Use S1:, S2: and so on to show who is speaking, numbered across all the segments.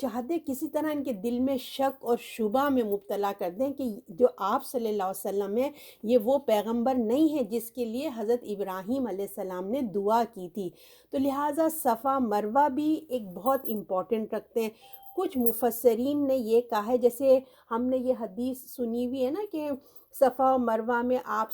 S1: چاہتے کسی طرح ان کے دل میں شک اور شبہ میں مبتلا کر دیں کہ جو آپ صلی اللہ علیہ وسلم ہے یہ وہ پیغمبر نہیں ہے جس کے لیے حضرت ابراہیم علیہ السلام نے دعا کی تھی۔ تو لہٰذا صفا مروہ بھی ایک بہت امپورٹنٹ رکھتے ہیں۔ کچھ مفسرین نے یہ کہا ہے، جیسے ہم نے یہ حدیث سنی ہوئی ہے نا کہ صفا و مروہ میں آپ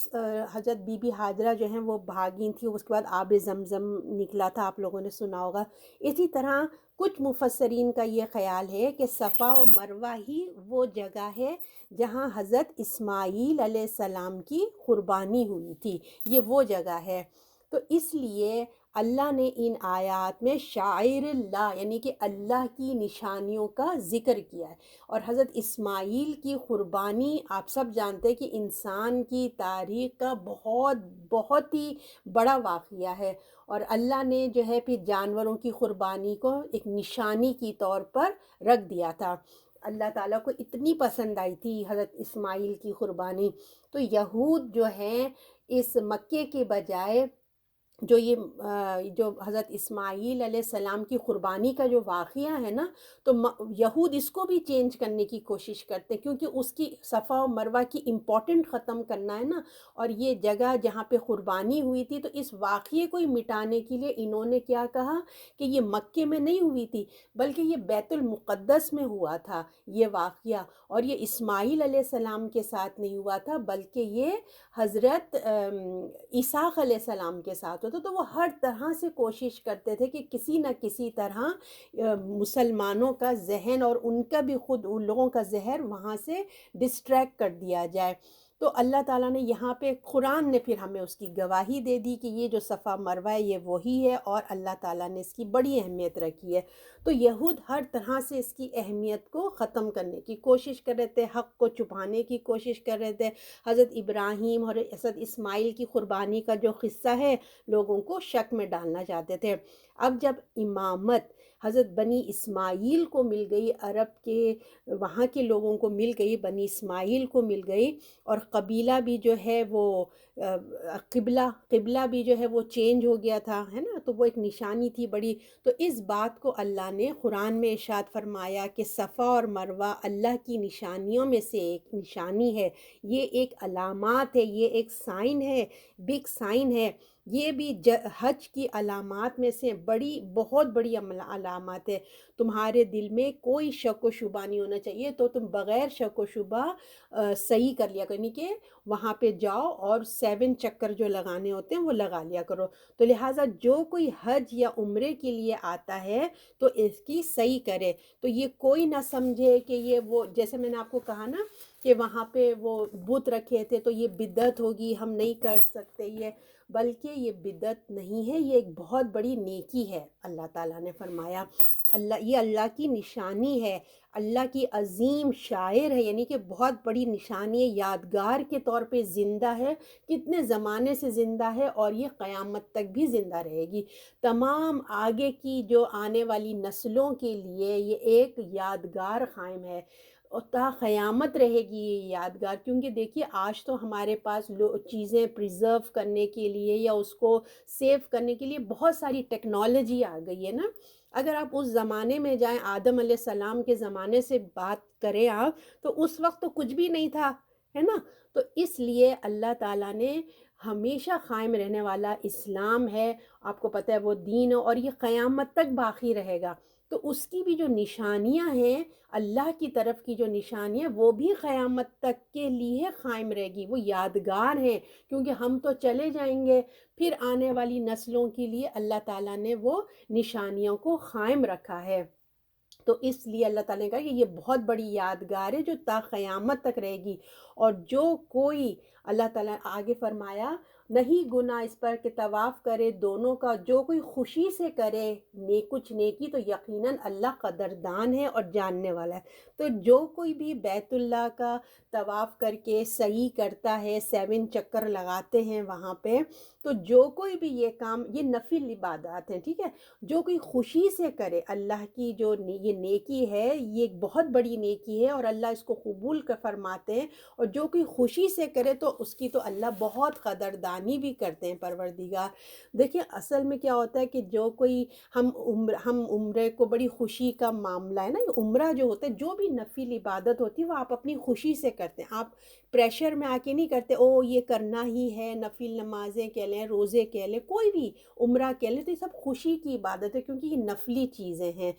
S1: حضرت بی بی ہاجرہ جو ہیں وہ بھاگی تھیں، اس کے بعد آب زمزم نکلا تھا، آپ لوگوں نے سنا ہوگا۔ اسی طرح کچھ مفسرین کا یہ خیال ہے کہ صفا و مروہ ہی وہ جگہ ہے جہاں حضرت اسماعیل علیہ السلام کی قربانی ہوئی تھی، یہ وہ جگہ ہے۔ تو اس لیے اللہ نے ان آیات میں شاعر اللہ یعنی کہ اللہ کی نشانیوں کا ذکر کیا ہے۔ اور حضرت اسماعیل کی قربانی آپ سب جانتے ہیں کہ انسان کی تاریخ کا بہت بہت ہی بڑا واقعہ ہے، اور اللہ نے جو ہے پھر جانوروں کی قربانی کو ایک نشانی کی طور پر رکھ دیا تھا۔ اللہ تعالیٰ کو اتنی پسند آئی تھی حضرت اسماعیل کی قربانی، تو یہود جو ہیں اس مکے کے بجائے جو حضرت اسماعیل علیہ السلام کی قربانی کا جو واقعہ ہے نا، تو یہود اس کو بھی چینج کرنے کی کوشش کرتے ہیں، کیونکہ اس کی صفا و مروہ کی امپورٹنٹ ختم کرنا ہے نا، اور یہ جگہ جہاں پہ قربانی ہوئی تھی، تو اس واقعے کو ہی مٹانے کے لیے انہوں نے کیا کہا کہ یہ مکے میں نہیں ہوئی تھی بلکہ یہ بیت المقدس میں ہوا تھا یہ واقعہ، اور یہ اسماعیل علیہ السلام کے ساتھ نہیں ہوا تھا بلکہ یہ حضرت اسحاق علیہ السلام کے ساتھ ہوتا۔ تو وہ ہر طرح سے کوشش کرتے تھے کہ کسی نہ کسی طرح مسلمانوں کا ذہن اور ان کا بھی خود ان لوگوں کا ذہن وہاں سے ڈسٹریکٹ کر دیا جائے۔ تو اللہ تعالیٰ نے یہاں پہ قرآن نے پھر ہمیں اس کی گواہی دے دی کہ یہ جو صفا مروہ ہے یہ وہی ہے، اور اللہ تعالیٰ نے اس کی بڑی اہمیت رکھی ہے۔ تو یہود ہر طرح سے اس کی اہمیت کو ختم کرنے کی کوشش کر رہے تھے، حق کو چھپانے کی کوشش کر رہے تھے۔ حضرت ابراہیم اور حضرت اسماعیل کی قربانی کا جو قصہ ہے لوگوں کو شک میں ڈالنا چاہتے تھے۔ اب جب امامت حضرت بنی اسماعیل کو مل گئی، عرب کے وہاں کے لوگوں کو مل گئی، بنی اسماعیل کو مل گئی، اور قبیلہ بھی جو ہے وہ قبلہ بھی جو ہے وہ چینج ہو گیا تھا، ہے نا، تو وہ ایک نشانی تھی بڑی۔ تو اس بات کو اللہ نے قرآن میں ارشاد فرمایا کہ صفا اور مروہ اللہ کی نشانیوں میں سے ایک نشانی ہے، یہ ایک علامات ہے، یہ ایک سائن ہے، بگ سائن ہے، یہ بھی حج کی علامات میں سے بہت بڑی علامات ہے۔ تمہارے دل میں کوئی شک و شبہ نہیں ہونا چاہیے، تو تم بغیر شک و شبہ صحیح کر لیا کرو، یعنی کہ وہاں پہ جاؤ اور 7 چکر جو لگانے ہوتے ہیں وہ لگا لیا کرو۔ تو لہٰذا جو کوئی حج یا عمرے کے لیے آتا ہے تو اس کی صحیح کرے، تو یہ کوئی نہ سمجھے کہ یہ وہ، جیسے میں نے آپ کو کہا نا کہ وہاں پہ وہ بت رکھے تھے تو یہ بدعت ہوگی، ہم نہیں کر سکتے، یہ بلکہ یہ بدعت نہیں ہے، یہ ایک بہت بڑی نیکی ہے۔ اللہ تعالیٰ نے فرمایا یہ اللہ کی نشانی ہے، اللہ کی عظیم شاعر ہے، یعنی کہ بہت بڑی نشانی ہے، یادگار کے طور پہ زندہ ہے، کتنے زمانے سے زندہ ہے، اور یہ قیامت تک بھی زندہ رہے گی۔ تمام آگے کی جو آنے والی نسلوں کے لیے یہ ایک یادگار قائم ہے، اور تا قیامت رہے گی یہ یادگار، کیونکہ دیکھیے آج تو ہمارے پاس چیزیں پریزرو کرنے کے لیے یا اس کو سیو کرنے کے لیے بہت ساری ٹیکنالوجی آ گئی ہے نا۔ اگر آپ اس زمانے میں جائیں، آدم علیہ السلام کے زمانے سے بات کریں آپ، تو اس وقت تو کچھ بھی نہیں تھا، ہے نا۔ تو اس لیے اللہ تعالیٰ نے ہمیشہ قائم رہنے والا اسلام ہے، آپ کو پتہ ہے وہ دین ہے، اور یہ قیامت تک باقی رہے گا۔ تو اس کی بھی جو نشانیاں ہیں، اللہ کی طرف کی جو نشانیاں، وہ بھی قیامت تک کے لیے قائم رہے گی، وہ یادگار ہیں، کیونکہ ہم تو چلے جائیں گے، پھر آنے والی نسلوں کے لیے اللہ تعالیٰ نے وہ نشانیوں کو قائم رکھا ہے۔ تو اس لیے اللہ تعالیٰ نے کہا کہ یہ بہت بڑی یادگار ہے جو تا قیامت تک رہے گی، اور جو کوئی، اللہ تعالیٰ آگے فرمایا، نہیں گناہ اس پر کہ طواف کرے دونوں کا، جو کوئی خوشی سے کرے کچھ نیکی، تو یقیناً اللہ قدردان ہے اور جاننے والا ہے۔ تو جو کوئی بھی بیت اللہ کا طواف کر کے صحیح کرتا ہے، 7 چکر لگاتے ہیں وہاں پہ، تو جو کوئی بھی یہ کام، یہ نفل عبادات ہیں، ٹھیک ہے، جو کوئی خوشی سے کرے، اللہ کی جو یہ نیکی ہے یہ ایک بہت بڑی نیکی ہے، اور اللہ اس کو قبول فرماتے ہیں، اور جو کوئی خوشی سے کرے تو اس کی تو اللہ بہت قدردانی مہربانی بھی کرتے ہیں پروردگار۔ دیکھیں اصل میں کیا ہوتا ہے کہ جو کوئی ہم عمرے کو بڑی خوشی کا معاملہ ہے نا، یہ عمرہ جو ہوتا ہے، جو بھی نفل عبادت ہوتی ہے وہ آپ اپنی خوشی سے کرتے ہیں، آپ پریشر میں آ کے نہیں کرتے، او یہ کرنا ہی ہے، نفل نمازیں کہہ لیں، روزے کہہ لیں، کوئی بھی عمرہ کہہ لیں، تو یہ سب خوشی کی عبادت ہے کیونکہ یہ نفلی چیزیں ہیں۔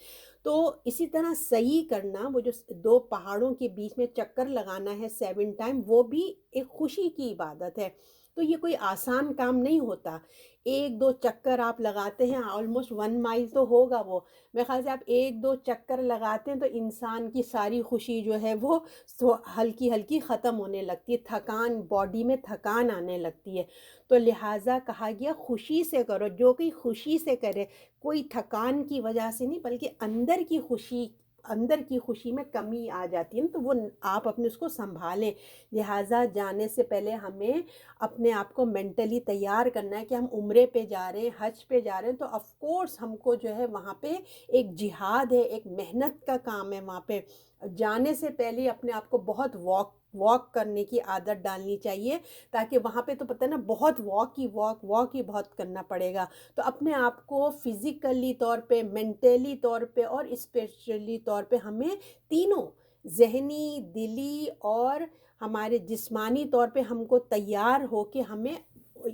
S1: تو اسی طرح سعی کرنا، وہ جو دو پہاڑوں کے بیچ میں چکر لگانا ہے 7 ٹائم، وہ بھی ایک خوشی کی عبادت ہے۔ تو یہ کوئی آسان کام نہیں ہوتا، 1-2 چکر آپ لگاتے ہیں، آلموسٹ 1 مائل تو ہوگا وہ، میرے خیال سے آپ 1-2 چکر لگاتے ہیں تو انسان کی ساری خوشی جو ہے وہ ہلکی ہلکی ختم ہونے لگتی ہے، تھکان، باڈی میں تھکان آنے لگتی ہے۔ تو لہٰذا کہا گیا خوشی سے کرو، جو کوئی خوشی سے کرے، کوئی تھکان کی وجہ سے نہیں، بلکہ اندر کی خوشی میں کمی آ جاتی ہے نا، تو وہ آپ اپنے اس کو سنبھالیں۔ لہٰذا جانے سے پہلے ہمیں اپنے آپ کو مینٹلی تیار کرنا ہے کہ ہم عمرے پہ جا رہے ہیں، حج پہ جا رہے ہیں، تو آف کورس ہم کو جو ہے وہاں پہ ایک جہاد ہے، ایک محنت کا کام ہے۔ وہاں پہ جانے سے پہلے اپنے آپ کو بہت واک کرنے کی عادت ڈالنی چاہیے، تاکہ وہاں پہ تو پتہ ہے نا بہت واک ہی بہت کرنا پڑے گا۔ تو اپنے آپ کو فزیکلی طور پہ، مینٹلی طور پہ اور اسپریچولی طور پہ ہمیں تینوں، ذہنی، دلی اور ہمارے جسمانی طور پہ ہم کو تیار ہو کے ہمیں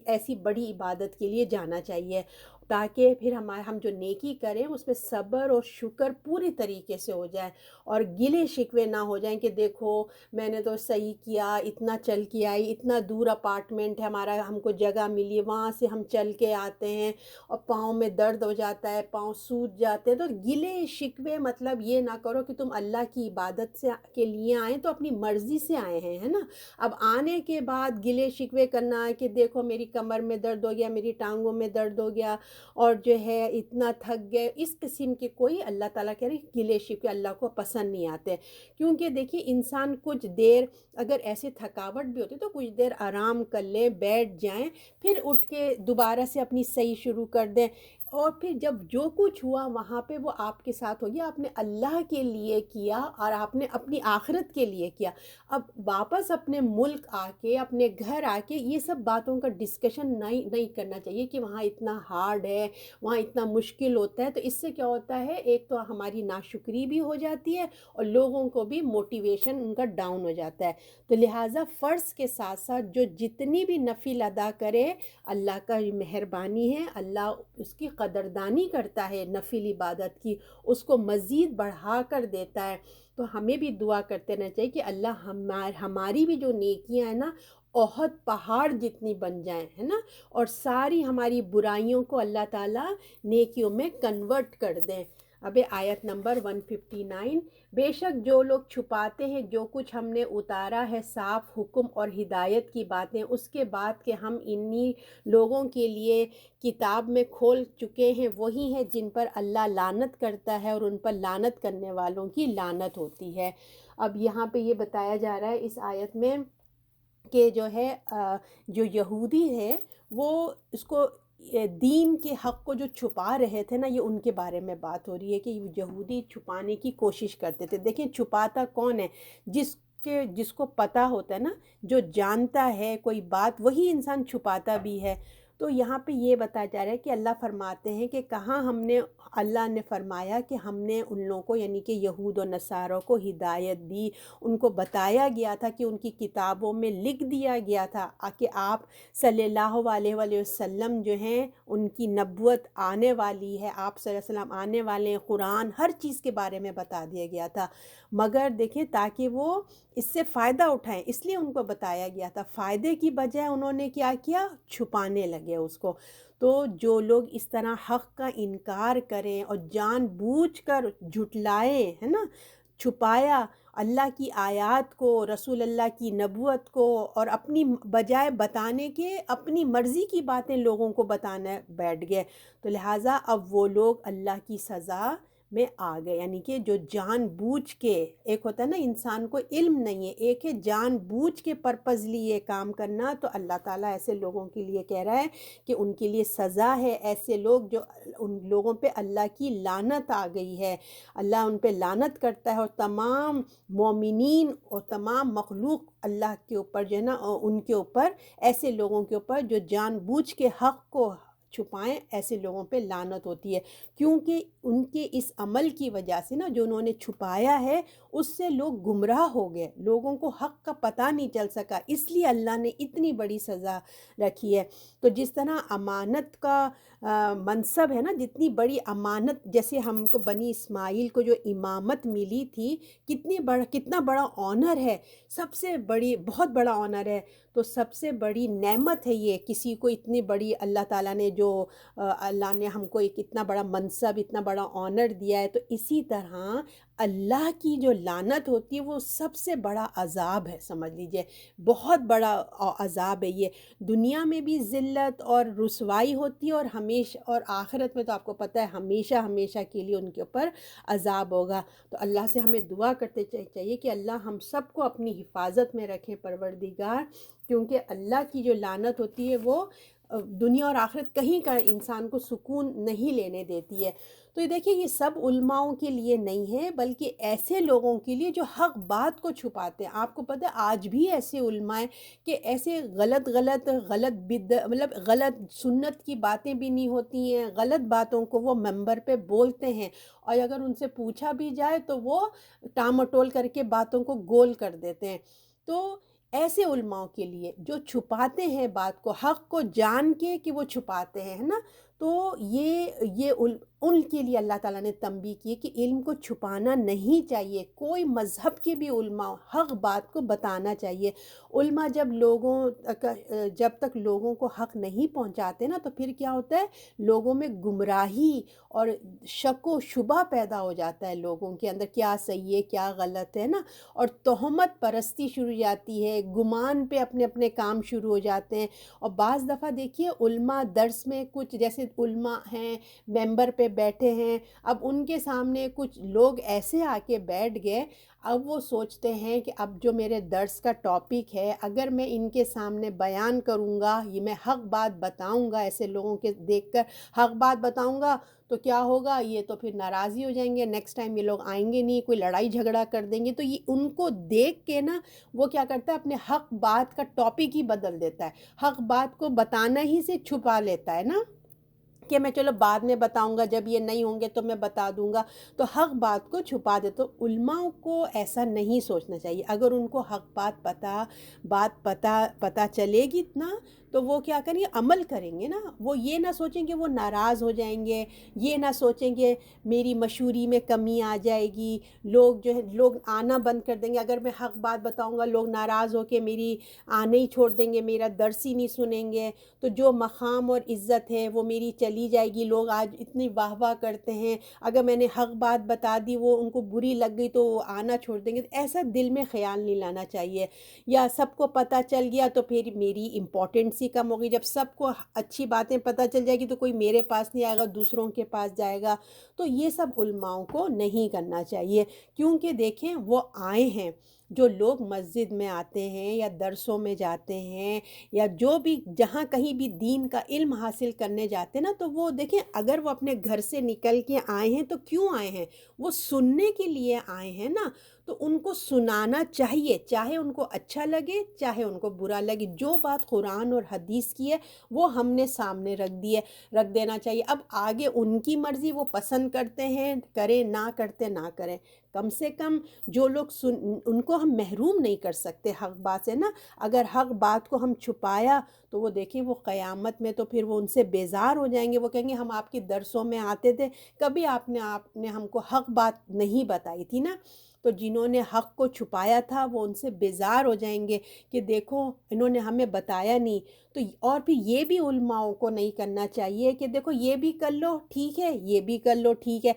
S1: ایسی بڑی عبادت کے لیے جانا چاہیے، تاکہ پھر ہم جو نیکی کریں اس میں صبر اور شکر پوری طریقے سے ہو جائے، اور گلے شکوے نہ ہو جائیں کہ دیکھو میں نے تو صحیح کیا، اتنا چل کے آئی، اتنا دور اپارٹمنٹ ہے ہمارا، ہم کو جگہ ملی ہے، وہاں سے ہم چل کے آتے ہیں اور پاؤں میں درد ہو جاتا ہے، پاؤں سوج جاتے ہیں۔ تو گلے شکوے مطلب یہ نہ کرو کہ تم اللہ کی عبادت کے لیے آئیں تو اپنی مرضی سے آئے ہیں، ہے نا۔ اب آنے کے بعد گلے شکوے کرنا ہے کہ دیکھو میری کمر میں درد ہو گیا، میری ٹانگوں میں درد ہو گیا، اور جو ہے اتنا تھک گئے، اس قسم کے کوئی اللہ تعالیٰ کہہ رہے گلے شکوے اللہ کو پسند نہیں آتے۔ کیونکہ دیکھیے انسان کچھ دیر اگر ایسے تھکاوٹ بھی ہوتی تو کچھ دیر آرام کر لیں، بیٹھ جائیں، پھر اٹھ کے دوبارہ سے اپنی صحیح شروع کر دیں، اور پھر جب جو کچھ ہوا وہاں پہ وہ آپ کے ساتھ ہو گیا، آپ نے اللہ کے لیے کیا اور آپ نے اپنی آخرت کے لیے کیا۔ اب واپس اپنے ملک آ کے، اپنے گھر آ کے یہ سب باتوں کا ڈسکشن نہیں کرنا چاہیے کہ وہاں اتنا ہارڈ ہے، وہاں اتنا مشکل ہوتا ہے۔ تو اس سے کیا ہوتا ہے، ایک تو ہماری ناشکری بھی ہو جاتی ہے اور لوگوں کو بھی موٹیویشن ان کا ڈاؤن ہو جاتا ہے۔ تو لہٰذا فرض کے ساتھ ساتھ جو جتنی بھی نفل ادا کرے، اللہ کا مہربانی ہے، اللہ اس کی قدردانی کرتا ہے نفل عبادت کی، اس کو مزید بڑھا کر دیتا ہے۔ تو ہمیں بھی دعا کرتے رہنا چاہیے کہ اللہ ہماری بھی جو نیکیاں ہیں نا احد پہاڑ جتنی بن جائیں، ہے نا، اور ساری ہماری برائیوں کو اللہ تعالیٰ نیکیوں میں کنورٹ کر دیں۔ اب آیت نمبر 159، بے شک جو لوگ چھپاتے ہیں جو کچھ ہم نے اتارا ہے صاف حکم اور ہدایت کی باتیں، اس کے بعد کہ ہم انہی لوگوں کے لیے کتاب میں کھول چکے ہیں، وہی ہیں جن پر اللہ لعنت کرتا ہے اور ان پر لعنت کرنے والوں کی لعنت ہوتی ہے۔ اب یہاں پہ یہ بتایا جا رہا ہے اس آیت میں کہ جو ہے جو یہودی ہے وہ اس کو دین کے حق کو جو چھپا رہے تھے نا، یہ ان کے بارے میں بات ہو رہی ہے کہ یہودی چھپانے کی کوشش کرتے تھے۔ دیکھیں چھپاتا کون ہے، جس کو پتہ ہوتا ہے نا، جو جانتا ہے کوئی بات، وہی انسان چھپاتا بھی ہے۔ تو یہاں پہ یہ بتایا جا رہا ہے کہ اللہ فرماتے ہیں کہ کہاں اللہ نے فرمایا کہ ہم نے ان لوگوں کو، یعنی کہ یہود و نصاروں کو ہدایت دی، ان کو بتایا گیا تھا کہ ان کی کتابوں میں لکھ دیا گیا تھا کہ آپ صلی اللہ علیہ وآلہ وسلم جو ہیں ان کی نبوت آنے والی ہے، آپ صلی اللہ علیہ وسلم آنے والے ہیں، قرآن ہر چیز کے بارے میں بتا دیا گیا تھا، مگر دیکھیں تاکہ وہ اس سے فائدہ اٹھائیں، اس لیے ان کو بتایا گیا تھا، فائدے کی بجائے انہوں نے کیا کیا، چھپانے لگے اس کو۔ تو جو لوگ اس طرح حق کا انکار کریں اور جان بوجھ کر جھٹلائیں، ہے نا، چھپایا اللہ کی آیات کو، رسول اللہ کی نبوت کو، اور اپنی بجائے بتانے کے اپنی مرضی کی باتیں لوگوں کو بتانا بیٹھ گئے، تو لہٰذا اب وہ لوگ اللہ کی سزا میں آ گئے، یعنی کہ جو جان بوجھ کے، ایک ہوتا ہے نا انسان کو علم نہیں ہے، ایک ہے جان بوجھ کے پرپزلی یہ کام کرنا، تو اللہ تعالیٰ ایسے لوگوں کے لیے کہہ رہا ہے کہ ان کے لیے سزا ہے۔ ایسے لوگ جو ان لوگوں پہ اللہ کی لعنت آ گئی ہے، اللہ ان پہ لعنت کرتا ہے، اور تمام مومنین اور تمام مخلوق اللہ کے اوپر جو ہے نا، ان کے اوپر، ایسے لوگوں کے اوپر جو جان بوجھ کے حق کو چھپائیں، ایسے لوگوں پہ لعنت ہوتی ہے، کیونکہ ان کے اس عمل کی وجہ سے نا، جو انہوں نے چھپایا ہے، اس سے لوگ گمراہ ہو گئے، لوگوں کو حق کا پتہ نہیں چل سکا، اس لیے اللہ نے اتنی بڑی سزا رکھی ہے۔ تو جس طرح امانت کا منصب ہے نا، جتنی بڑی امانت، جیسے ہم کو بنی اسماعیل کو جو امامت ملی تھی، کتنا بڑا آنر ہے، سب سے بڑی، بہت بڑا آنر ہے، تو سب سے بڑی نعمت ہے یہ، کسی کو اتنی بڑی اللہ تعالیٰ نے جو اللہ نے ہم کو ایک اتنا بڑا منصب، اتنا بڑا آنر دیا ہے، تو اسی طرح اللہ کی جو لعنت ہوتی ہے وہ سب سے بڑا عذاب ہے، سمجھ لیجئے بہت بڑا عذاب ہے یہ، دنیا میں بھی ذلت اور رسوائی ہوتی ہے، اور ہمیشہ، اور آخرت میں تو آپ کو پتہ ہے ہمیشہ ہمیشہ کے لیے ان کے اوپر عذاب ہوگا۔ تو اللہ سے ہمیں دعا کرتے چاہیے کہ اللہ ہم سب کو اپنی حفاظت میں رکھیں پروردگار، کیونکہ اللہ کی جو لعنت ہوتی ہے وہ دنیا اور آخرت کہیں کا انسان کو سکون نہیں لینے دیتی ہے۔ تو یہ دیکھیے، یہ سب علماؤں کے لیے نہیں ہے، بلکہ ایسے لوگوں کے لیے جو حق بات کو چھپاتے ہیں۔ آپ کو پتہ ہے آج بھی ایسے علماء ہیں کہ ایسے غلط مطلب غلط سنت کی باتیں بھی نہیں ہوتی ہیں، غلط باتوں کو وہ منبر پہ بولتے ہیں، اور اگر ان سے پوچھا بھی جائے تو وہ ٹامٹول کر کے باتوں کو گول کر دیتے ہیں۔ تو ایسے علماؤں کے لیے جو چھپاتے ہیں بات کو، حق کو جان کے کہ وہ چھپاتے ہیں، ہے نا، تو یہ ان کے لیے اللہ تعالیٰ نے تنبیہ کی ہے کہ علم کو چھپانا نہیں چاہیے، کوئی مذہب کے بھی علماء حق بات کو بتانا چاہیے۔ علماء جب تک لوگوں کو حق نہیں پہنچاتے نا، تو پھر کیا ہوتا ہے، لوگوں میں گمراہی اور شک و شبہ پیدا ہو جاتا ہے، لوگوں کے اندر کیا صحیح ہے کیا غلط ہے نا، اور تہمت پرستی شروع ہو جاتی ہے، گمان پہ اپنے اپنے کام شروع ہو جاتے ہیں۔ اور بعض دفعہ دیکھیے علماء درس میں کچھ، جیسے علماء ہیں ممبر پہ بیٹھے ہیں، اب ان کے سامنے کچھ لوگ ایسے آ کے بیٹھ گئے، اب وہ سوچتے ہیں کہ اب جو میرے درس کا ٹاپک ہے، اگر میں ان کے سامنے بیان کروں گا، یہ میں حق بات بتاؤں گا، ایسے لوگوں کے دیکھ کر حق بات بتاؤں گا، تو کیا ہوگا، یہ تو پھر ناراضی ہو جائیں گے، نیکسٹ ٹائم یہ لوگ آئیں گے نہیں، کوئی لڑائی جھگڑا کر دیں گے، تو یہ ان کو دیکھ کے نا، وہ کیا کرتا ہے، اپنے حق بات کا ٹاپک ہی بدل دیتا ہے، حق بات کو بتانا ہی سے چھپا لیتا ہے نا، کہ میں چلو بعد میں بتاؤں گا، جب یہ نہیں ہوں گے تو میں بتا دوں گا، تو حق بات کو چھپا دے۔ تو علماء کو ایسا نہیں سوچنا چاہیے، اگر ان کو حق بات پتہ چلے گی نا، تو وہ کیا کریں گے، عمل کریں گے نا، وہ یہ نہ سوچیں کہ وہ ناراض ہو جائیں گے، یہ نہ سوچیں کہ میری مشہوری میں کمی آ جائے گی، لوگ آنا بند کر دیں گے، اگر میں حق بات بتاؤں گا لوگ ناراض ہو کے میری آنے ہی چھوڑ دیں گے، میرا درس ہی نہیں سنیں گے، تو جو مقام اور عزت ہے وہ میری چلی جائے گی، لوگ آج اتنی واہ واہ کرتے ہیں، اگر میں نے حق بات بتا دی، وہ ان کو بری لگ گئی تو وہ آنا چھوڑ دیں گے، ایسا دل میں خیال نہیں لانا چاہیے، یا سب کو پتہ چل گیا تو پھر میری امپورٹنس ہی کم ہوگی، جب سب کو اچھی باتیں پتہ چل جائے گی تو کوئی میرے پاس نہیں آئے گا، دوسروں کے پاس جائے گا، تو یہ سب علماؤں کو نہیں کرنا چاہیے، کیونکہ دیکھیں وہ آئے ہیں، جو لوگ مسجد میں آتے ہیں یا درسوں میں جاتے ہیں، یا جو بھی جہاں کہیں بھی دین کا علم حاصل کرنے جاتے ہیں نا، تو وہ دیکھیں اگر وہ اپنے گھر سے نکل کے آئے ہیں تو کیوں آئے ہیں، وہ سننے کے لیے آئے ہیں نا، تو ان کو سنانا چاہیے، چاہے ان کو اچھا لگے چاہے ان کو برا لگے، جو بات قرآن اور حدیث کی ہے وہ ہم نے سامنے رکھ دینا چاہیے، اب آگے ان کی مرضی، وہ پسند کرتے ہیں کریں، نہ کرتے نہ کریں، کم سے کم جو لوگ ان کو ہم محروم نہیں کر سکتے حق بات سے نا، اگر حق بات کو ہم چھپایا تو وہ دیکھیں وہ قیامت میں تو پھر وہ ان سے بیزار ہو جائیں گے، وہ کہیں گے ہم آپ کی درسوں میں آتے تھے، کبھی آپ نے ہم کو حق بات نہیں بتائی تھی نا، تو جنہوں نے حق کو چھپایا تھا وہ ان سے بیزار ہو جائیں گے کہ دیکھو انہوں نے ہمیں بتایا نہیں، تو اور پھر یہ بھی علماؤں کو نہیں کرنا چاہیے کہ دیکھو یہ بھی کر لو ٹھیک ہے، یہ بھی کر لو ٹھیک ہے،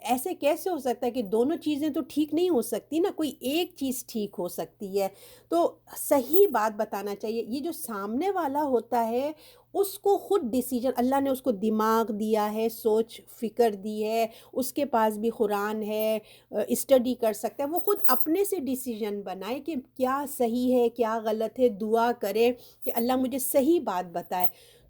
S1: ایسے کیسے ہو سکتا ہے کہ دونوں چیزیں تو ٹھیک نہیں ہو سکتی نا، کوئی ایک چیز ٹھیک ہو سکتی ہے، تو صحیح بات بتانا چاہیے، یہ جو سامنے والا ہوتا ہے اس کو خود ڈیسیجن اللہ نے اس کو دماغ دیا ہے، سوچ فکر دی ہے، اس کے پاس بھی قرآن ہے، اسٹڈی کر سکتا ہے، وہ خود اپنے سے ڈیسیجن بنائے کہ کیا صحیح ہے کیا غلط ہے، دعا کرے کہ اللہ مجھے صحیح بات بتائے۔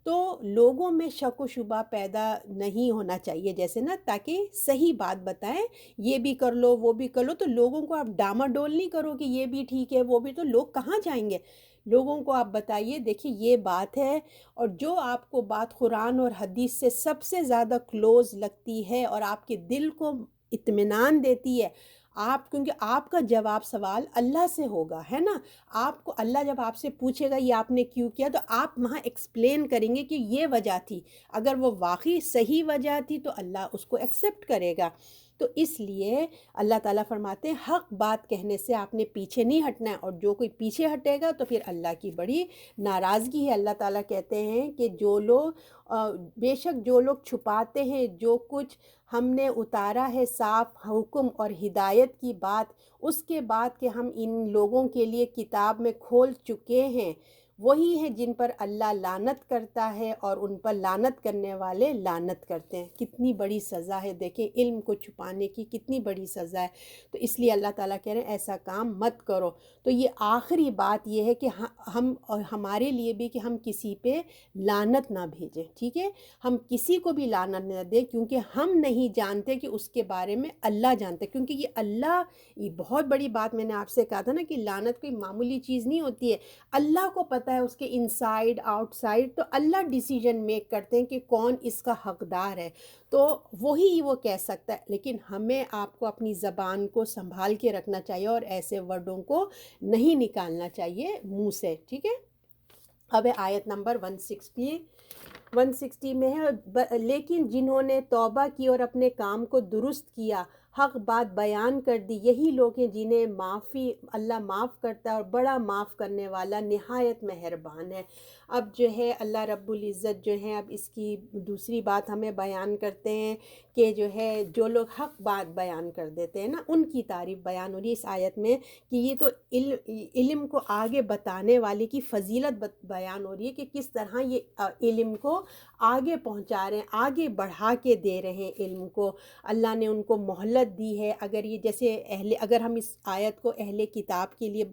S1: تو لوگوں میں شک و شبہ پیدا نہیں ہونا چاہیے، جیسے نا، تاکہ صحیح بات بتائیں، یہ بھی کر لو وہ بھی کر لو، تو لوگوں کو آپ ڈاماڈول نہیں کرو کہ یہ بھی ٹھیک ہے وہ بھی، تو لوگ کہاں جائیں گے؟ لوگوں کو آپ بتائیے دیکھیے یہ بات ہے، اور جو آپ کو بات قرآن اور حدیث سے سب سے زیادہ کلوز لگتی ہے اور آپ کے دل کو اطمینان دیتی ہے، آپ، کیونکہ آپ کا جواب سوال اللہ سے ہوگا، ہے نا؟ آپ کو اللہ جب آپ سے پوچھے گا یہ آپ نے کیوں کیا، تو آپ وہاں ایکسپلین کریں گے کہ یہ وجہ تھی، اگر وہ واقعی صحیح وجہ تھی تو اللہ اس کو ایکسیپٹ کرے گا۔ تو اس لیے اللہ تعالیٰ فرماتے ہیں حق بات کہنے سے آپ نے پیچھے نہیں ہٹنا ہے، اور جو کوئی پیچھے ہٹے گا تو پھر اللہ کی بڑی ناراضگی ہے۔ اللہ تعالیٰ کہتے ہیں کہ جو لوگ بے شک جو لوگ چھپاتے ہیں جو کچھ ہم نے اتارا ہے صاف حکم اور ہدایت کی بات، اس کے بعد کہ ہم ان لوگوں کے لیے کتاب میں کھول چکے ہیں، وہی ہیں جن پر اللہ لعنت کرتا ہے اور ان پر لعنت کرنے والے لعنت کرتے ہیں۔ کتنی بڑی سزا ہے، دیکھیں علم کو چھپانے کی کتنی بڑی سزا ہے۔ تو اس لیے اللہ تعالیٰ کہہ رہے ہیں ایسا کام مت کرو۔ تو یہ آخری بات یہ ہے کہ ہم اور ہمارے لیے بھی کہ ہم کسی پہ لعنت نہ بھیجیں، ٹھیک ہے؟ ہم کسی کو بھی لعنت نہ دیں، کیونکہ ہم نہیں جانتے کہ اس کے بارے میں اللہ جانتے، کیونکہ یہ اللہ، یہ بہت بڑی بات میں نے آپ سے کہا تھا نا کہ لعنت کوئی معمولی چیز نہیں ہوتی ہے، اللہ کو پتہ ہے اس کے انسائیڈ آؤٹ سائڈ، تو اللہ ڈیسیجن میک کرتے ہیں کہ کون اس کا حقدار ہے، تو وہی وہ کہہ سکتا ہے۔ لیکن ہمیں آپ کو اپنی زبان کو سنبھال کے رکھنا چاہیے اور ایسے ورڈوں کو نہیں نکالنا چاہیے منہ سے، ٹھیک ہے؟ اب ہے آیت نمبر 160 میں ہے، لیکن جنہوں نے توبہ کی اور اپنے کام کو درست کیا، حق بات بیان کر دی، یہی لوگ ہیں جنہیں اللہ معاف کرتا ہے اور بڑا معاف کرنے والا نہایت مہربان ہے۔ اب جو ہے اللہ رب العزت جو ہے اب اس کی دوسری بات ہمیں بیان کرتے ہیں کہ جو ہے جو لوگ حق بات بیان کر دیتے ہیں نا، ان کی تعریف بیان ہو رہی ہے اس آیت میں، کہ یہ تو علم کو آگے بتانے والے کی فضیلت بیان ہو رہی ہے کہ کس طرح یہ علم کو آگے پہنچا رہے ہیں، آگے بڑھا کے دے رہے ہیں علم کو۔ اللہ نے ان کو مہلت دی ہے، اگر یہ جیسے اگر ہم اس آیت کو اہل کتاب کے لیے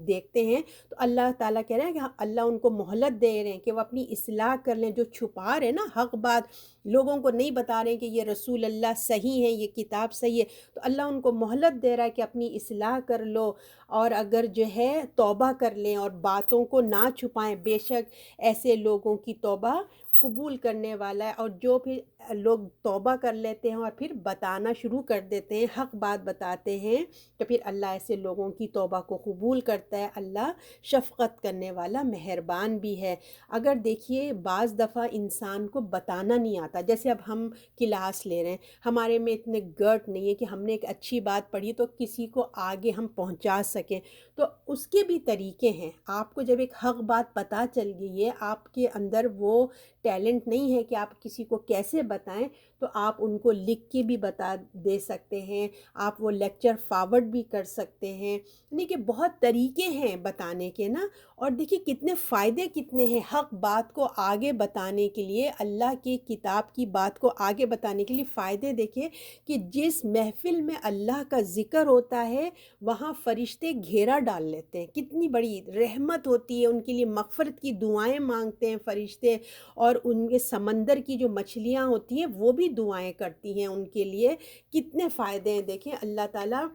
S1: دیکھتے ہیں تو اللہ تعالیٰ کہہ رہے ہیں کہ اللہ ان کو مہلت دے رہے ہیں کہ وہ اپنی اصلاح کر لیں، جو چھپا رہے ہیں نا حق بات، لوگوں کو نہیں بتا رہے ہیں کہ یہ رسول اللہ صحیح ہے، یہ کتاب صحیح ہے، تو اللہ ان کو مہلت دے رہا ہے کہ اپنی اصلاح کر لو، اور اگر جو ہے توبہ کر لیں اور باتوں کو نہ چھپائیں، بے شک ایسے لوگوں کی توبہ قبول کرنے والا ہے۔ اور جو پھر لوگ توبہ کر لیتے ہیں اور پھر بتانا شروع کر دیتے ہیں، حق بات بتاتے ہیں، تو پھر اللہ ایسے لوگوں کی توبہ کو قبول کرتا ہے۔ اللہ شفقت کرنے والا مہربان بھی ہے۔ اگر دیکھیے بعض دفعہ انسان کو بتانا نہیں آتا، جیسے اب ہم کلاس لے رہے ہیں، ہمارے میں اتنے گرٹ نہیں ہے کہ ہم نے ایک اچھی بات پڑھی تو کسی کو آگے ہم پہنچا سکیں، تو اس کے بھی طریقے ہیں۔ آپ کو جب ایک حق بات پتہ چل گئی ہے، آپ کے اندر وہ ٹیلنٹ نہیں ہے کہ آپ کسی کو کیسے بتائیں، تو آپ ان کو لکھ کے بھی بتا دے سکتے ہیں، آپ وہ لیکچر فارورڈ بھی کر سکتے ہیں، یعنی کہ بہت طریقے ہیں بتانے کے نا۔ اور دیکھیے کتنے فائدے کتنے ہیں حق بات کو آگے بتانے کے لیے، اللہ کی کتاب کی بات کو آگے بتانے کے لیے فائدے دیکھیے کہ جس محفل میں اللہ کا ذکر ہوتا ہے وہاں فرشتے گھیرا ڈال لیتے ہیں، کتنی بڑی رحمت ہوتی ہے، ان کے لیے مغفرت کی دعائیں مانگتے ہیں فرشتے، اور ان کے سمندر کی جو مچھلیاں ہوتی ہیں وہ بھی دعائیں کرتی ہیں ان کے لیے۔ کتنے فائدے ہیں دیکھیں اللہ تعالیٰ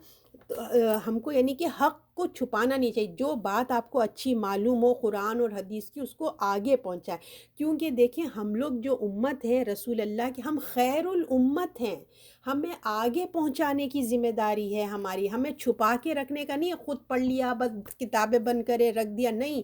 S1: ہم کو، یعنی کہ حق کو چھپانا نہیں چاہیے، جو بات آپ کو اچھی معلوم ہو قرآن اور حدیث کی اس کو آگے پہنچائے، کیونکہ دیکھیں ہم لوگ جو امت ہیں رسول اللہ کی، ہم خیر الامت ہیں، ہمیں آگے پہنچانے کی ذمہ داری ہے ہماری، ہمیں چھپا کے رکھنے کا نہیں ہے، خود پڑھ لیا بس کتابیں بند کرے رکھ دیا، نہیں،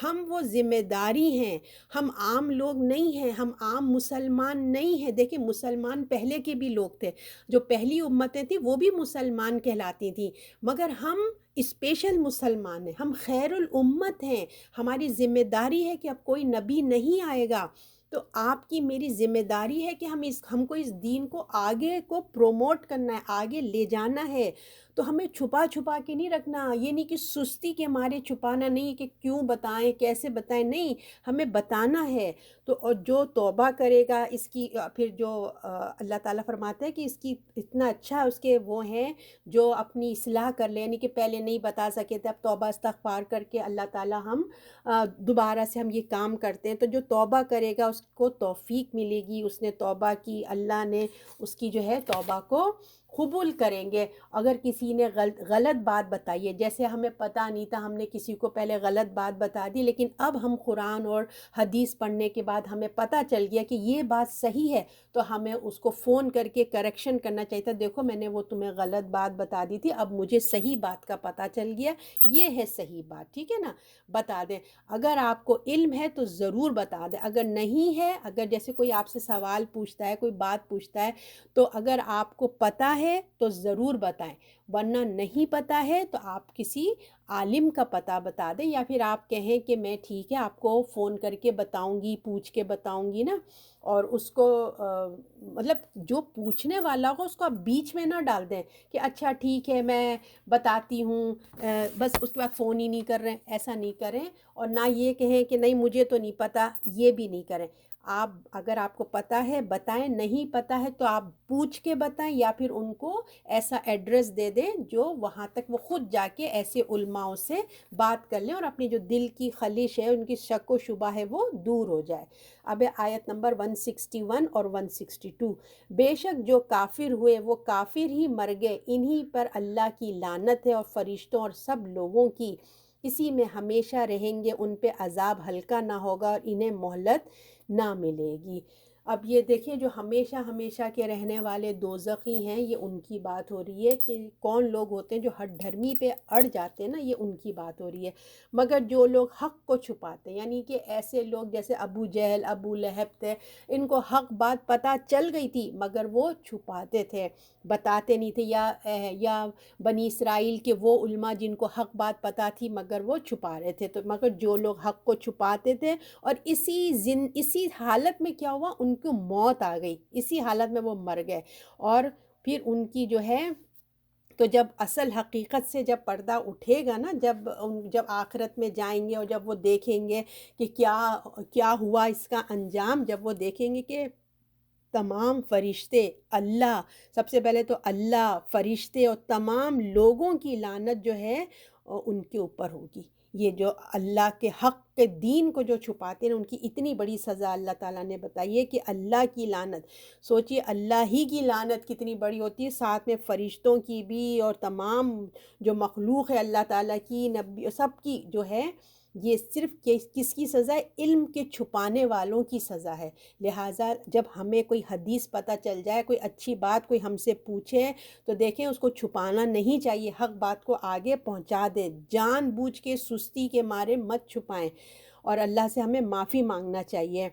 S1: ہم وہ ذمہ داری ہیں، ہم عام لوگ نہیں ہیں، ہم عام مسلمان نہیں ہیں۔ دیکھیں مسلمان پہلے کے بھی لوگ تھے، جو پہلی امتیں تھیں وہ بھی مسلمان کہلاتی تھیں، مگر ہم اسپیشل مسلمان ہیں، ہم خیر الامت ہیں، ہماری ذمہ داری ہے کہ اب کوئی نبی نہیں آئے گا، تو آپ کی میری ذمہ داری ہے کہ ہم کو اس دین کو آگے کو پروموٹ کرنا ہے، آگے لے جانا ہے۔ تو ہمیں چھپا چھپا کے نہیں رکھنا، یہ نہیں کہ سستی کے مارے چھپانا نہیں کہ کیوں بتائیں کیسے بتائیں، نہیں، ہمیں بتانا ہے۔ تو اور جو توبہ کرے گا اس کی پھر جو اللہ تعالیٰ فرماتے ہیں کہ اس کی اتنا اچھا اس کے وہ ہیں جو اپنی اصلاح کر لیں، یعنی کہ پہلے نہیں بتا سکے تھے اب توبہ استغفار کر کے اللہ تعالیٰ ہم دوبارہ سے ہم یہ کام کرتے ہیں، تو جو توبہ کرے گا اس کو توفیق ملے گی، اس نے توبہ کی، اللہ نے اس کی جو ہے توبہ کو قبول کریں گے۔ اگر کسی نے غلط بات بتائی ہے، جیسے ہمیں پتہ نہیں تھا، ہم نے کسی کو پہلے غلط بات بتا دی، لیکن اب ہم قرآن اور حدیث پڑھنے کے بعد ہمیں پتہ چل گیا کہ یہ بات صحیح ہے، تو ہمیں اس کو فون کر کے کریکشن کرنا چاہیے تھا، دیکھو میں نے وہ تمہیں غلط بات بتا دی تھی، اب مجھے صحیح بات کا پتہ چل گیا، یہ ہے صحیح بات، ٹھیک ہے نا، بتا دیں۔ اگر آپ کو علم ہے تو ضرور بتا دیں، اگر نہیں ہے، اگر جیسے کوئی آپ سے سوال پوچھتا ہے، کوئی بات پوچھتا ہے، تو اگر آپ کو پتہ ہے تو ضرور بتائیں، ورنہ نہیں پتہ ہے تو آپ کسی عالم کا پتہ بتا دیں، یا پھر آپ کہیں کہ میں ٹھیک ہے آپ کو فون کر کے بتاؤں گی، پوچھ کے بتاؤں گی نا، اور اس کو مطلب جو پوچھنے والا ہو اس کو آپ بیچ میں نہ ڈال دیں کہ اچھا ٹھیک ہے میں بتاتی ہوں، بس اس کے بعد فون ہی نہیں کر رہے، ایسا نہیں کریں، اور نہ یہ کہیں کہ نہیں مجھے تو نہیں پتہ، یہ بھی نہیں کریں۔ آپ اگر آپ کو پتہ ہے بتائیں، نہیں پتہ ہے تو آپ پوچھ کے بتائیں، یا پھر ان کو ایسا ایڈریس دے دیں جو وہاں تک وہ خود جا کے ایسے علماء سے بات کر لیں، اور اپنی جو دل کی خلش ہے، ان کی شک و شبہ ہے، وہ دور ہو جائے۔ اب آیت نمبر 161 اور 162، بے شک جو کافر ہوئے وہ کافر ہی مر گئے، انہی پر اللہ کی لعنت ہے اور فرشتوں اور سب لوگوں کی، اسی میں ہمیشہ رہیں گے، ان پہ عذاب ہلکا نہ ہوگا اور انہیں مہلت نہ ملے گی۔ اب یہ دیکھیں جو ہمیشہ ہمیشہ کے رہنے والے دوزخی ہیں، یہ ان کی بات ہو رہی ہے کہ کون لوگ ہوتے ہیں جو ہٹ دھرمی پہ اڑ جاتے ہیں نا، یہ ان کی بات ہو رہی ہے۔ مگر جو لوگ حق کو چھپاتے ہیں، یعنی کہ ایسے لوگ جیسے ابو جہل، ابو لہب تھے، ان کو حق بات پتہ چل گئی تھی مگر وہ چھپاتے تھے، بتاتے نہیں تھے، یا بنی اسرائیل کے وہ علماء جن کو حق بات پتہ تھی مگر وہ چھپا رہے تھے، تو مگر جو لوگ حق کو چھپاتے تھے، اور اسی حالت میں کیا ہوا، ان کو موت آ گئی، اسی حالت میں وہ مر گئے، اور پھر ان کی جو ہے تو جب اصل حقیقت سے جب پردہ اٹھے گا نا، جب آخرت میں جائیں گے اور جب وہ دیکھیں گے کہ کیا ہوا اس کا انجام، جب وہ دیکھیں گے کہ تمام فرشتے، اللہ، سب سے پہلے تو اللہ، فرشتے اور تمام لوگوں کی لعنت جو ہے ان کے اوپر ہوگی۔ یہ جو اللہ کے حق کے دین کو جو چھپاتے ہیں ان کی اتنی بڑی سزا اللہ تعالیٰ نے بتائی ہے کہ اللہ کی لعنت، سوچئے اللہ ہی کی لعنت کتنی بڑی ہوتی ہے، ساتھ میں فرشتوں کی بھی اور تمام جو مخلوق ہے اللہ تعالیٰ کی، نبی، سب کی جو ہے، یہ صرف کس کی سزا ہے، علم کے چھپانے والوں کی سزا ہے۔ لہٰذا جب ہمیں کوئی حدیث پتہ چل جائے، کوئی اچھی بات کوئی ہم سے پوچھے، تو دیکھیں اس کو چھپانا نہیں چاہیے، حق بات کو آگے پہنچا دیں، جان بوجھ کے سستی کے مارے مت چھپائیں، اور اللہ سے ہمیں معافی مانگنا چاہیے۔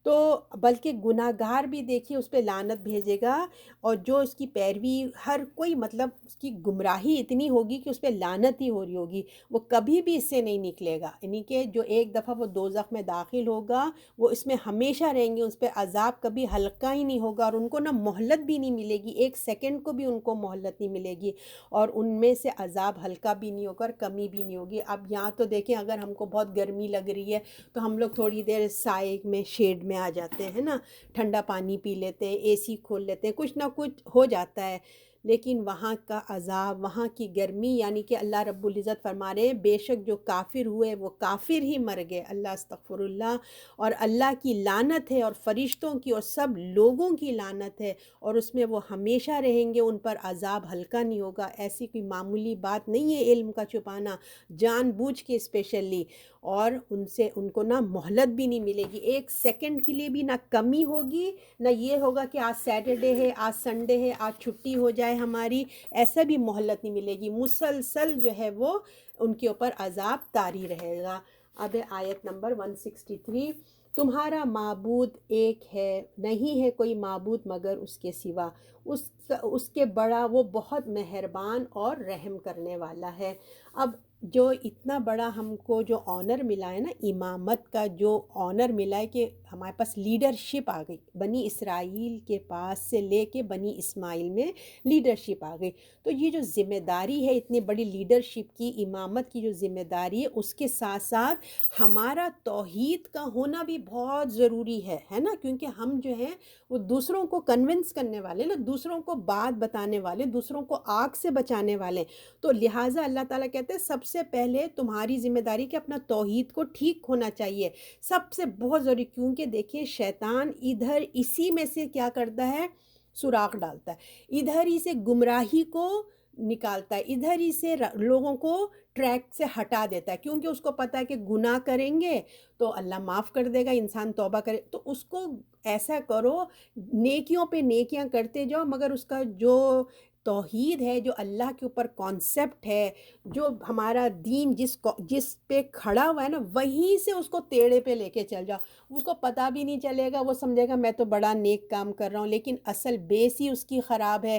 S1: تو بلکہ گناہ گار بھی دیکھیے اس پہ لعنت بھیجے گا، اور جو اس کی پیروی ہر کوئی، مطلب اس کی گمراہی اتنی ہوگی کہ اس پہ لعنت ہی ہو رہی ہوگی، وہ کبھی بھی اس سے نہیں نکلے گا، یعنی کہ جو ایک دفعہ وہ دوزخ میں داخل ہوگا وہ اس میں ہمیشہ رہیں گے، اس پہ عذاب کبھی ہلکا ہی نہیں ہوگا، اور ان کو نہ مہلت بھی نہیں ملے گی، ایک سیکنڈ کو بھی ان کو مہلت نہیں ملے گی، اور ان میں سے عذاب ہلکا بھی نہیں ہوگا اور کمی بھی نہیں ہوگی۔ اب یہاں تو دیکھیں اگر ہم کو بہت گرمی لگ رہی ہے تو ہم لوگ تھوڑی دیر سائے میں، شیڈ میں آ جاتے ہیں نا، ٹھنڈا پانی پی لیتے ہیں، اے سی کھول لیتے ہیں، کچھ نہ کچھ ہو جاتا ہے، لیکن وہاں کا عذاب، وہاں کی گرمی، یعنی کہ اللہ رب العزت فرما رہے ہیں بے شک جو کافر ہوئے وہ کافر ہی مر گئے، اللہ استغفر اللہ، اور اللہ کی لعنت ہے اور فرشتوں کی اور سب لوگوں کی لعنت ہے، اور اس میں وہ ہمیشہ رہیں گے، ان پر عذاب ہلکا نہیں ہوگا۔ ایسی کوئی معمولی بات نہیں ہے علم کا چھپانا، جان بوجھ کے اسپیشلی، اور ان کو نہ مہلت بھی نہیں ملے گی، ایک سیکنڈ کے لیے بھی نہ کمی ہوگی، نہ یہ ہوگا کہ آج سیٹرڈے ہے، آج سنڈے ہے، آج چھٹی ہو جائے ہماری، ایسا بھی مہلت نہیں ملے گی، مسلسل جو ہے وہ ان کے اوپر عذاب طاری رہے گا۔ اب آیت نمبر 163، تمہارا معبود ایک ہے، نہیں ہے کوئی معبود مگر اس کے سوا، اس کے بڑا وہ بہت مہربان اور رحم کرنے والا ہے۔ اب جو اتنا بڑا ہم کو جو آنر ملا ہے نا، امامت کا جو آنر ملا ہے کہ ہمارے پاس لیڈرشپ آ گئی، بنی اسرائیل کے پاس سے لے کے بنی اسماعیل میں لیڈرشپ آ گئی، تو یہ جو ذمہ داری ہے اتنی بڑی لیڈرشپ کی، امامت کی جو ذمہ داری ہے، اس کے ساتھ ساتھ ہمارا توحید کا ہونا بھی بہت ضروری ہے نا، کیونکہ ہم جو ہیں وہ دوسروں کو کنونس کرنے والے نا، دوسروں کو بات بتانے والے، دوسروں کو آگ سے بچانے والے، تو لہٰذا اللہ تعالیٰ کہتے ہیں سب سے پہلے تمہاری ذمہ داری کہ اپنا توحید کو ٹھیک ہونا چاہیے، سب سے بہت ضروری، کیونکہ دیکھیے شیطان ادھر اسی میں سے کیا کرتا ہے، سوراخ ڈالتا ہے، ادھر ہی سے گمراہی کو نکالتا ہے، ادھر ہی سے لوگوں کو ٹریک سے ہٹا دیتا ہے، کیونکہ اس کو پتہ ہے کہ گناہ کریں گے تو اللہ معاف کر دے گا، انسان توبہ کرے تو اس کو ایسا کرو، نیکیوں پہ نیکیاں کرتے جاؤ، مگر اس کا جو توحید ہے، جو اللہ کے اوپر کانسیپٹ ہے، جو ہمارا دین جس پہ کھڑا ہوا ہے نا، وہیں سے اس کو ٹیڑے پہ لے کے چل جاؤ، اس کو پتہ بھی نہیں چلے گا، وہ سمجھے گا میں تو بڑا نیک کام کر رہا ہوں، لیکن اصل بیس ہی اس کی خراب ہے،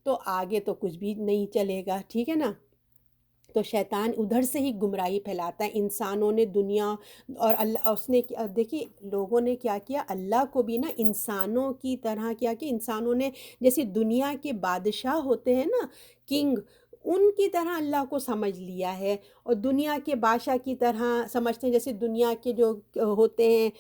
S1: تو آگے تو کچھ بھی نہیں چلے گا، ٹھیک ہے نا۔ تو شیطان ادھر سے ہی گمراہی پھیلاتا ہے، انسانوں نے دنیا اور اللہ، اس نے دیکھیے لوگوں نے کیا کیا، اللہ کو بھی نا انسانوں کی طرح کیا کہ انسانوں نے جیسے دنیا کے بادشاہ ہوتے ہیں نا، کنگ، ان کی طرح اللہ کو سمجھ لیا ہے، اور دنیا کے بادشاہ کی طرح سمجھتے ہیں، جیسے دنیا کے جو ہوتے ہیں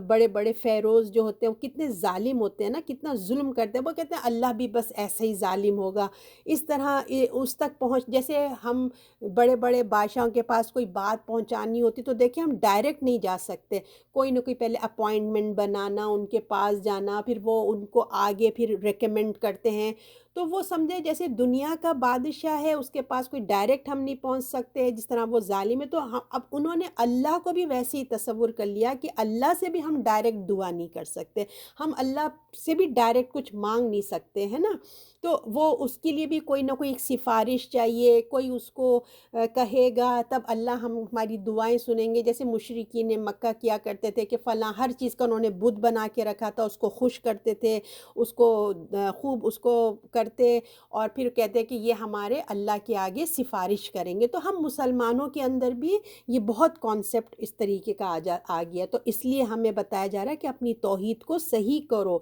S1: بڑے بڑے فیروز جو ہوتے ہیں وہ کتنے ظالم ہوتے ہیں نا، کتنا ظلم کرتے ہیں، وہ کہتے ہیں اللہ بھی بس ایسے ہی ظالم ہوگا، اس طرح اس تک پہنچ، جیسے ہم بڑے بڑے بادشاہوں کے پاس کوئی بات پہنچانی ہوتی تو دیکھیں ہم ڈائریکٹ نہیں جا سکتے، کوئی نہ کوئی پہلے اپوائنٹمنٹ بنانا، ان کے پاس جانا، پھر وہ ان کو آگے پھر ریکمینڈ کرتے ہیں، تو وہ سمجھے جیسے دنیا کا بادشاہ ہے، اس کے پاس کوئی ڈائریکٹ ہم نہیں پہنچ سکتے، جس طرح وہ ظالم ہے، تو اب انہوں نے اللہ کو بھی ویسے ہی تصور کر لیا کہ اللہ سے بھی ہم ڈائریکٹ دعا نہیں کر سکتے، ہم اللہ سے بھی ڈائریکٹ کچھ مانگ نہیں سکتے، ہے نا، تو وہ اس کے لیے بھی کوئی نہ کوئی ایک سفارش چاہیے، کوئی اس کو کہے گا تب اللہ ہماری دعائیں سنیں گے، جیسے مشرکین مکہ کیا کرتے تھے کہ فلاں ہر چیز کا انہوں نے بت بنا کے رکھا تھا، اس کو خوش کرتے تھے، اس کو خوب اس کو کرتے، اور پھر کہتے کہ یہ ہمارے اللہ کے آگے سفارش کریں گے، تو ہم مسلمانوں کے اندر بھی یہ بہت کانسیپٹ اس طریقے کا آ گیا، تو اس لیے ہمیں بتایا جا رہا ہے کہ اپنی توحید کو صحیح کرو،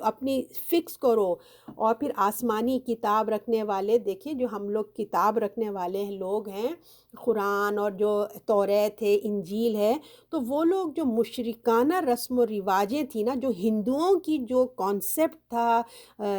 S1: اپنی فکس کرو، اور پھر آسمانی کتاب رکھنے والے، دیکھیں جو ہم لوگ کتاب رکھنے والے لوگ ہیں، قرآن اور جو توریت ہے، انجیل ہے، تو وہ لوگ جو مشرکانہ رسم و رواجیں تھیں نا، جو ہندوؤں کی جو کانسیپٹ تھا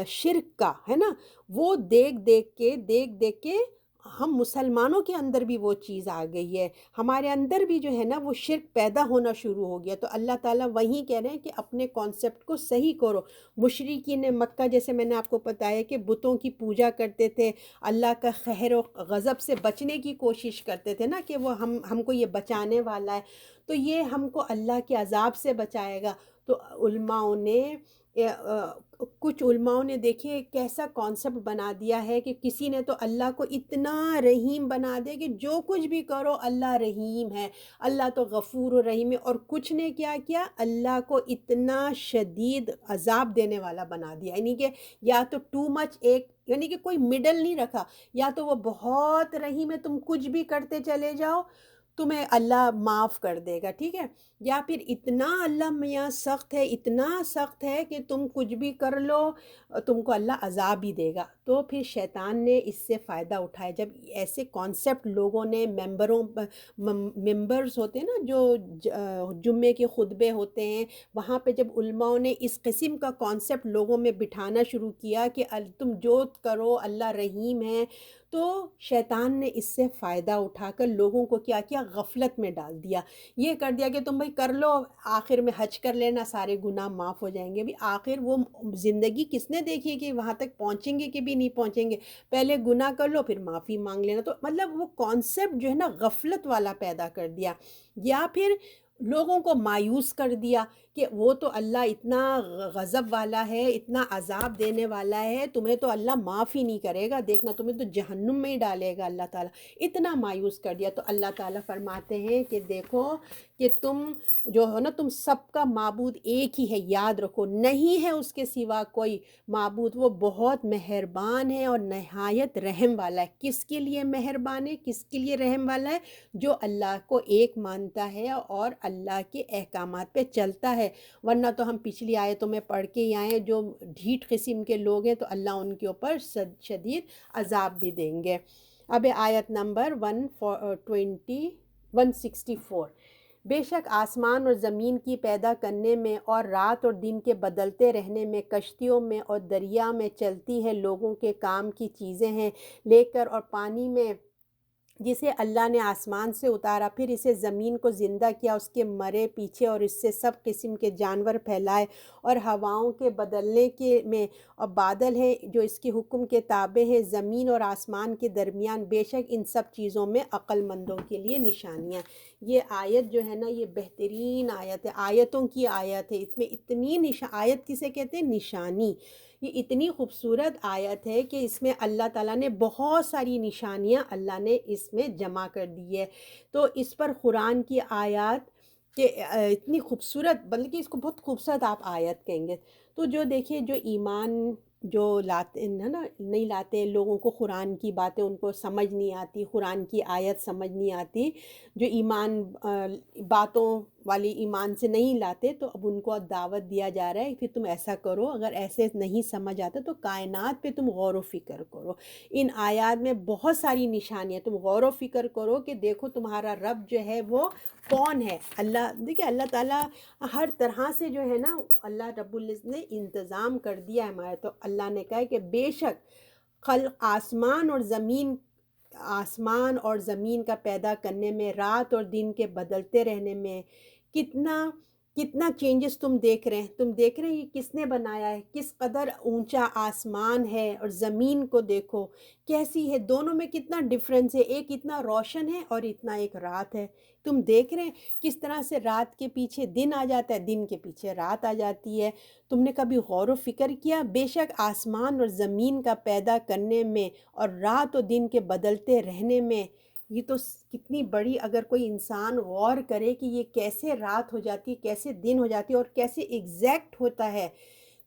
S1: شرک کا، ہے نا، وہ دیکھ کے ہم مسلمانوں کے اندر بھی وہ چیز آ گئی ہے، ہمارے اندر بھی جو ہے نا وہ شرک پیدا ہونا شروع ہو گیا، تو اللہ تعالیٰ وہیں کہہ رہے ہیں کہ اپنے کانسیپٹ کو صحیح کرو، مشرکین مکہ جیسے میں نے آپ کو بتایا کہ بتوں کی پوجا کرتے تھے، اللہ کا قہر و غضب سے بچنے کی کوشش کرتے تھے نا، کہ وہ ہم کو یہ بچانے والا ہے، تو یہ ہم کو اللہ کے عذاب سے بچائے گا، تو علماء نے کچھ علماء نے دیکھیے کیسا کانسیپٹ بنا دیا ہے کہ کسی نے تو اللہ کو اتنا رحیم بنا دیا کہ جو کچھ بھی کرو اللہ رحیم ہے، اللہ تو غفور و رحیم ہے، اور کچھ نے کیا کیا، اللہ کو اتنا شدید عذاب دینے والا بنا دیا، یعنی کہ یا تو ٹو مچ، ایک یعنی کہ کوئی مڈل نہیں رکھا، یا تو وہ بہت رحیم ہے، تم کچھ بھی کرتے چلے جاؤ تمہیں اللہ معاف کر دے گا، ٹھیک ہے، یا پھر اتنا اللہ میاں سخت ہے، اتنا سخت ہے کہ تم کچھ بھی کر لو تم کو اللہ عذاب ہی دے گا، تو پھر شیطان نے اس سے فائدہ اٹھایا، جب ایسے کانسیپٹ لوگوں نے ممبرز ہوتے ہیں نا، جو جمعے کے خطبے ہوتے ہیں، وہاں پہ جب علماء نے اس قسم کا کانسیپٹ لوگوں میں بٹھانا شروع کیا کہ تم جو کرو اللہ رحیم ہے، تو شیطان نے اس سے فائدہ اٹھا کر لوگوں کو کیا کیا، غفلت میں ڈال دیا، یہ کر دیا کہ تم بھائی کر لو، آخر میں حج کر لینا، سارے گناہ معاف ہو جائیں گے، بھی آخر وہ زندگی کس نے دیکھی کہ وہاں تک پہنچیں گے کہ بھی نہیں پہنچیں گے، پہلے گناہ کر لو پھر معافی مانگ لینا، تو مطلب وہ کانسیپٹ جو ہے نا غفلت والا پیدا کر دیا، یا پھر لوگوں کو مایوس کر دیا کہ وہ تو اللہ اتنا غضب والا ہے، اتنا عذاب دینے والا ہے، تمہیں تو اللہ معاف ہی نہیں کرے گا، دیکھنا تمہیں تو جہنم میں ہی ڈالے گا اللہ تعالیٰ، اتنا مایوس کر دیا۔ تو اللہ تعالیٰ فرماتے ہیں کہ دیکھو کہ تم جو ہو نا، تم سب کا معبود ایک ہی ہے، یاد رکھو نہیں ہے اس کے سوا کوئی معبود، وہ بہت مہربان ہے اور نہایت رحم والا ہے۔ کس کے لیے مہربان ہے، کس کے لیے رحم والا ہے؟ جو اللہ کو ایک مانتا ہے اور اللہ کے احکامات پہ چلتا ہے۔ ورنہ تو ہم پچھلی آیتوں میں پڑھ کے ہی آئے ہیں، جو ڈھیٹ قسم کے لوگ ہیں تو اللہ ان کے اوپر شدید عذاب بھی دیں گے۔ اب آیت نمبر 164، بے شک آسمان اور زمین کی پیدا کرنے میں اور رات اور دن کے بدلتے رہنے میں، کشتیوں میں اور دریا میں چلتی ہے لوگوں کے کام کی چیزیں ہیں لے کر، اور پانی میں جسے اللہ نے آسمان سے اتارا، پھر اسے زمین کو زندہ کیا، اس کے مرے پیچھے، اور اس سے سب قسم کے جانور پھیلائے، اور ہواؤں کے بدلنے کے میں، اور بادل ہیں جو اس کے حکم کے تابع ہیں، زمین اور آسمان کے درمیان، بے شک ان سب چیزوں میں عقل مندوں کے لیے نشانیاں۔ یہ آیت جو ہے نا، یہ بہترین آیت ہے، آیتوں کی آیت ہے، اس میں اتنی آیت کسے کہتے ہیں؟ نشانی۔ یہ اتنی خوبصورت آیت ہے کہ اس میں اللہ تعالیٰ نے بہت ساری نشانیاں اللہ نے اس میں جمع کر دی ہے۔ تو اس پر قرآن کی آیات کہ اتنی خوبصورت، بلکہ اس کو بہت خوبصورت آپ آیت کہیں گے۔ تو جو دیکھیے، جو ایمان جو لاتے ہیں نا، نہیں لاتے لوگوں کو قرآن کی باتیں ان کو سمجھ نہیں آتی، قرآن کی آیت سمجھ نہیں آتی، جو ایمان باتوں والی ایمان سے نہیں لاتے، تو اب ان کو دعوت دیا جا رہا ہے کہ تم ایسا کرو، اگر ایسے نہیں سمجھ آتا تو کائنات پہ تم غور و فکر کرو۔ ان آیات میں بہت ساری نشانیاں، تم غور و فکر کرو کہ دیکھو تمہارا رب جو ہے وہ کون ہے۔ اللہ دیکھیں، اللہ تعالیٰ ہر طرح سے جو ہے نا، اللہ رب العزت نے انتظام کر دیا ہے ہمارے۔ تو اللہ نے کہا ہے کہ بے شک خلق آسمان اور زمین کا پیدا کرنے میں، رات اور دن کے بدلتے رہنے میں، کتنا کتنا چینجز تم دیکھ رہے ہیں۔ تم دیکھ رہے ہیں یہ کس نے بنایا ہے، کس قدر اونچا آسمان ہے، اور زمین کو دیکھو کیسی ہے، دونوں میں کتنا ڈفرینس ہے، ایک اتنا روشن ہے اور اتنا ایک رات ہے۔ تم دیکھ رہے ہیں کس طرح سے رات کے پیچھے دن آ جاتا ہے، دن کے پیچھے رات آ جاتی ہے۔ تم نے کبھی غور و فکر کیا؟ بے شک آسمان اور زمین کا پیدا کرنے میں اور رات و دن کے بدلتے رہنے میں، یہ تو کتنی بڑی، اگر کوئی انسان غور کرے کہ یہ کیسے رات ہو جاتی ہے، کیسے دن ہو جاتی ہے، اور کیسے ایگزیکٹ ہوتا ہے،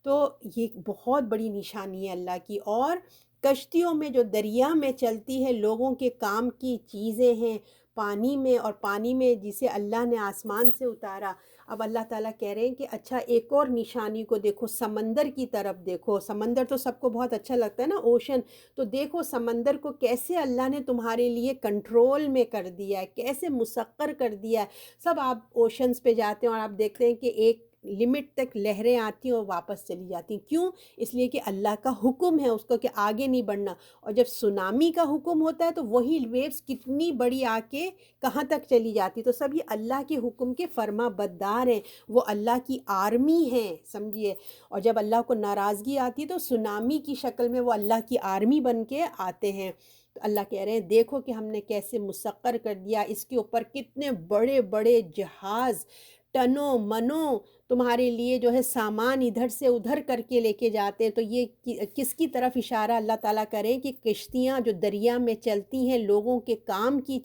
S1: تو یہ بہت بڑی نشانی ہے اللہ کی۔ اور کشتیوں میں جو دریا میں چلتی ہے لوگوں کے کام کی چیزیں ہیں، پانی میں، اور پانی میں جسے اللہ نے آسمان سے اتارا۔ اب اللہ تعالیٰ کہہ رہے ہیں کہ اچھا ایک اور نشانی کو دیکھو، سمندر کی طرف دیکھو۔ سمندر تو سب کو بہت اچھا لگتا ہے نا، اوشن، تو دیکھو سمندر کو کیسے اللہ نے تمہارے لیے کنٹرول میں کر دیا ہے، کیسے مسخر کر دیا ہے۔ سب آپ اوشنز پہ جاتے ہیں اور آپ دیکھتے ہیں کہ ایک لمٹ تک لہریں آتی ہیں اور واپس چلی جاتی ہیں، کیوں؟ اس لیے کہ اللہ کا حکم ہے اس کو کہ آگے نہیں بڑھنا۔ اور جب سونامی کا حکم ہوتا ہے تو وہی ویوز کتنی بڑی آ کے کہاں تک چلی جاتی، تو سب یہ اللہ کے حکم کے فرما بردار ہیں، وہ اللہ کی آرمی ہیں، سمجھیے۔ اور جب اللہ کو ناراضگی آتی ہے تو سونامی کی شکل میں وہ اللہ کی آرمی بن کے آتے ہیں۔ تو اللہ کہہ رہے ہیں دیکھو کہ ہم نے کیسے مسخر کر دیا، اس کے اوپر کتنے بڑے بڑے جہاز، ٹنوں منوں تمہارے لیے جو ہے سامان ادھر سے ادھر کر کے لے کے جاتے ہیں۔ تو یہ کس کی طرف اشارہ اللہ تعالیٰ کریں کہ کشتیاں جو دریا میں چلتی ہیں لوگوں کے کام کی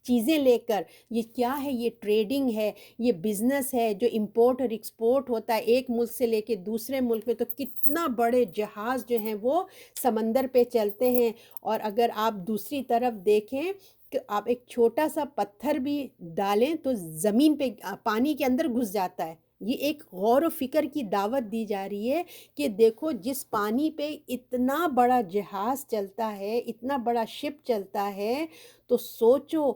S1: چیزیں لے کر، یہ کیا ہے؟ یہ ٹریڈنگ ہے، یہ بزنس ہے جو امپورٹ اور ایکسپورٹ ہوتا ہے ایک ملک سے لے کے دوسرے ملک میں۔ تو کتنا بڑے جہاز جو ہیں وہ سمندر پہ چلتے ہیں۔ اور اگر آپ دوسری طرف دیکھیں کہ آپ ایک چھوٹا سا پتھر بھی ڈالیں تو زمین پہ پانی کے اندر گھس جاتا ہے۔ یہ ایک غور و فکر کی دعوت دی جا رہی ہے کہ دیکھو جس پانی پہ اتنا بڑا جہاز چلتا ہے، اتنا بڑا شپ چلتا ہے، تو سوچو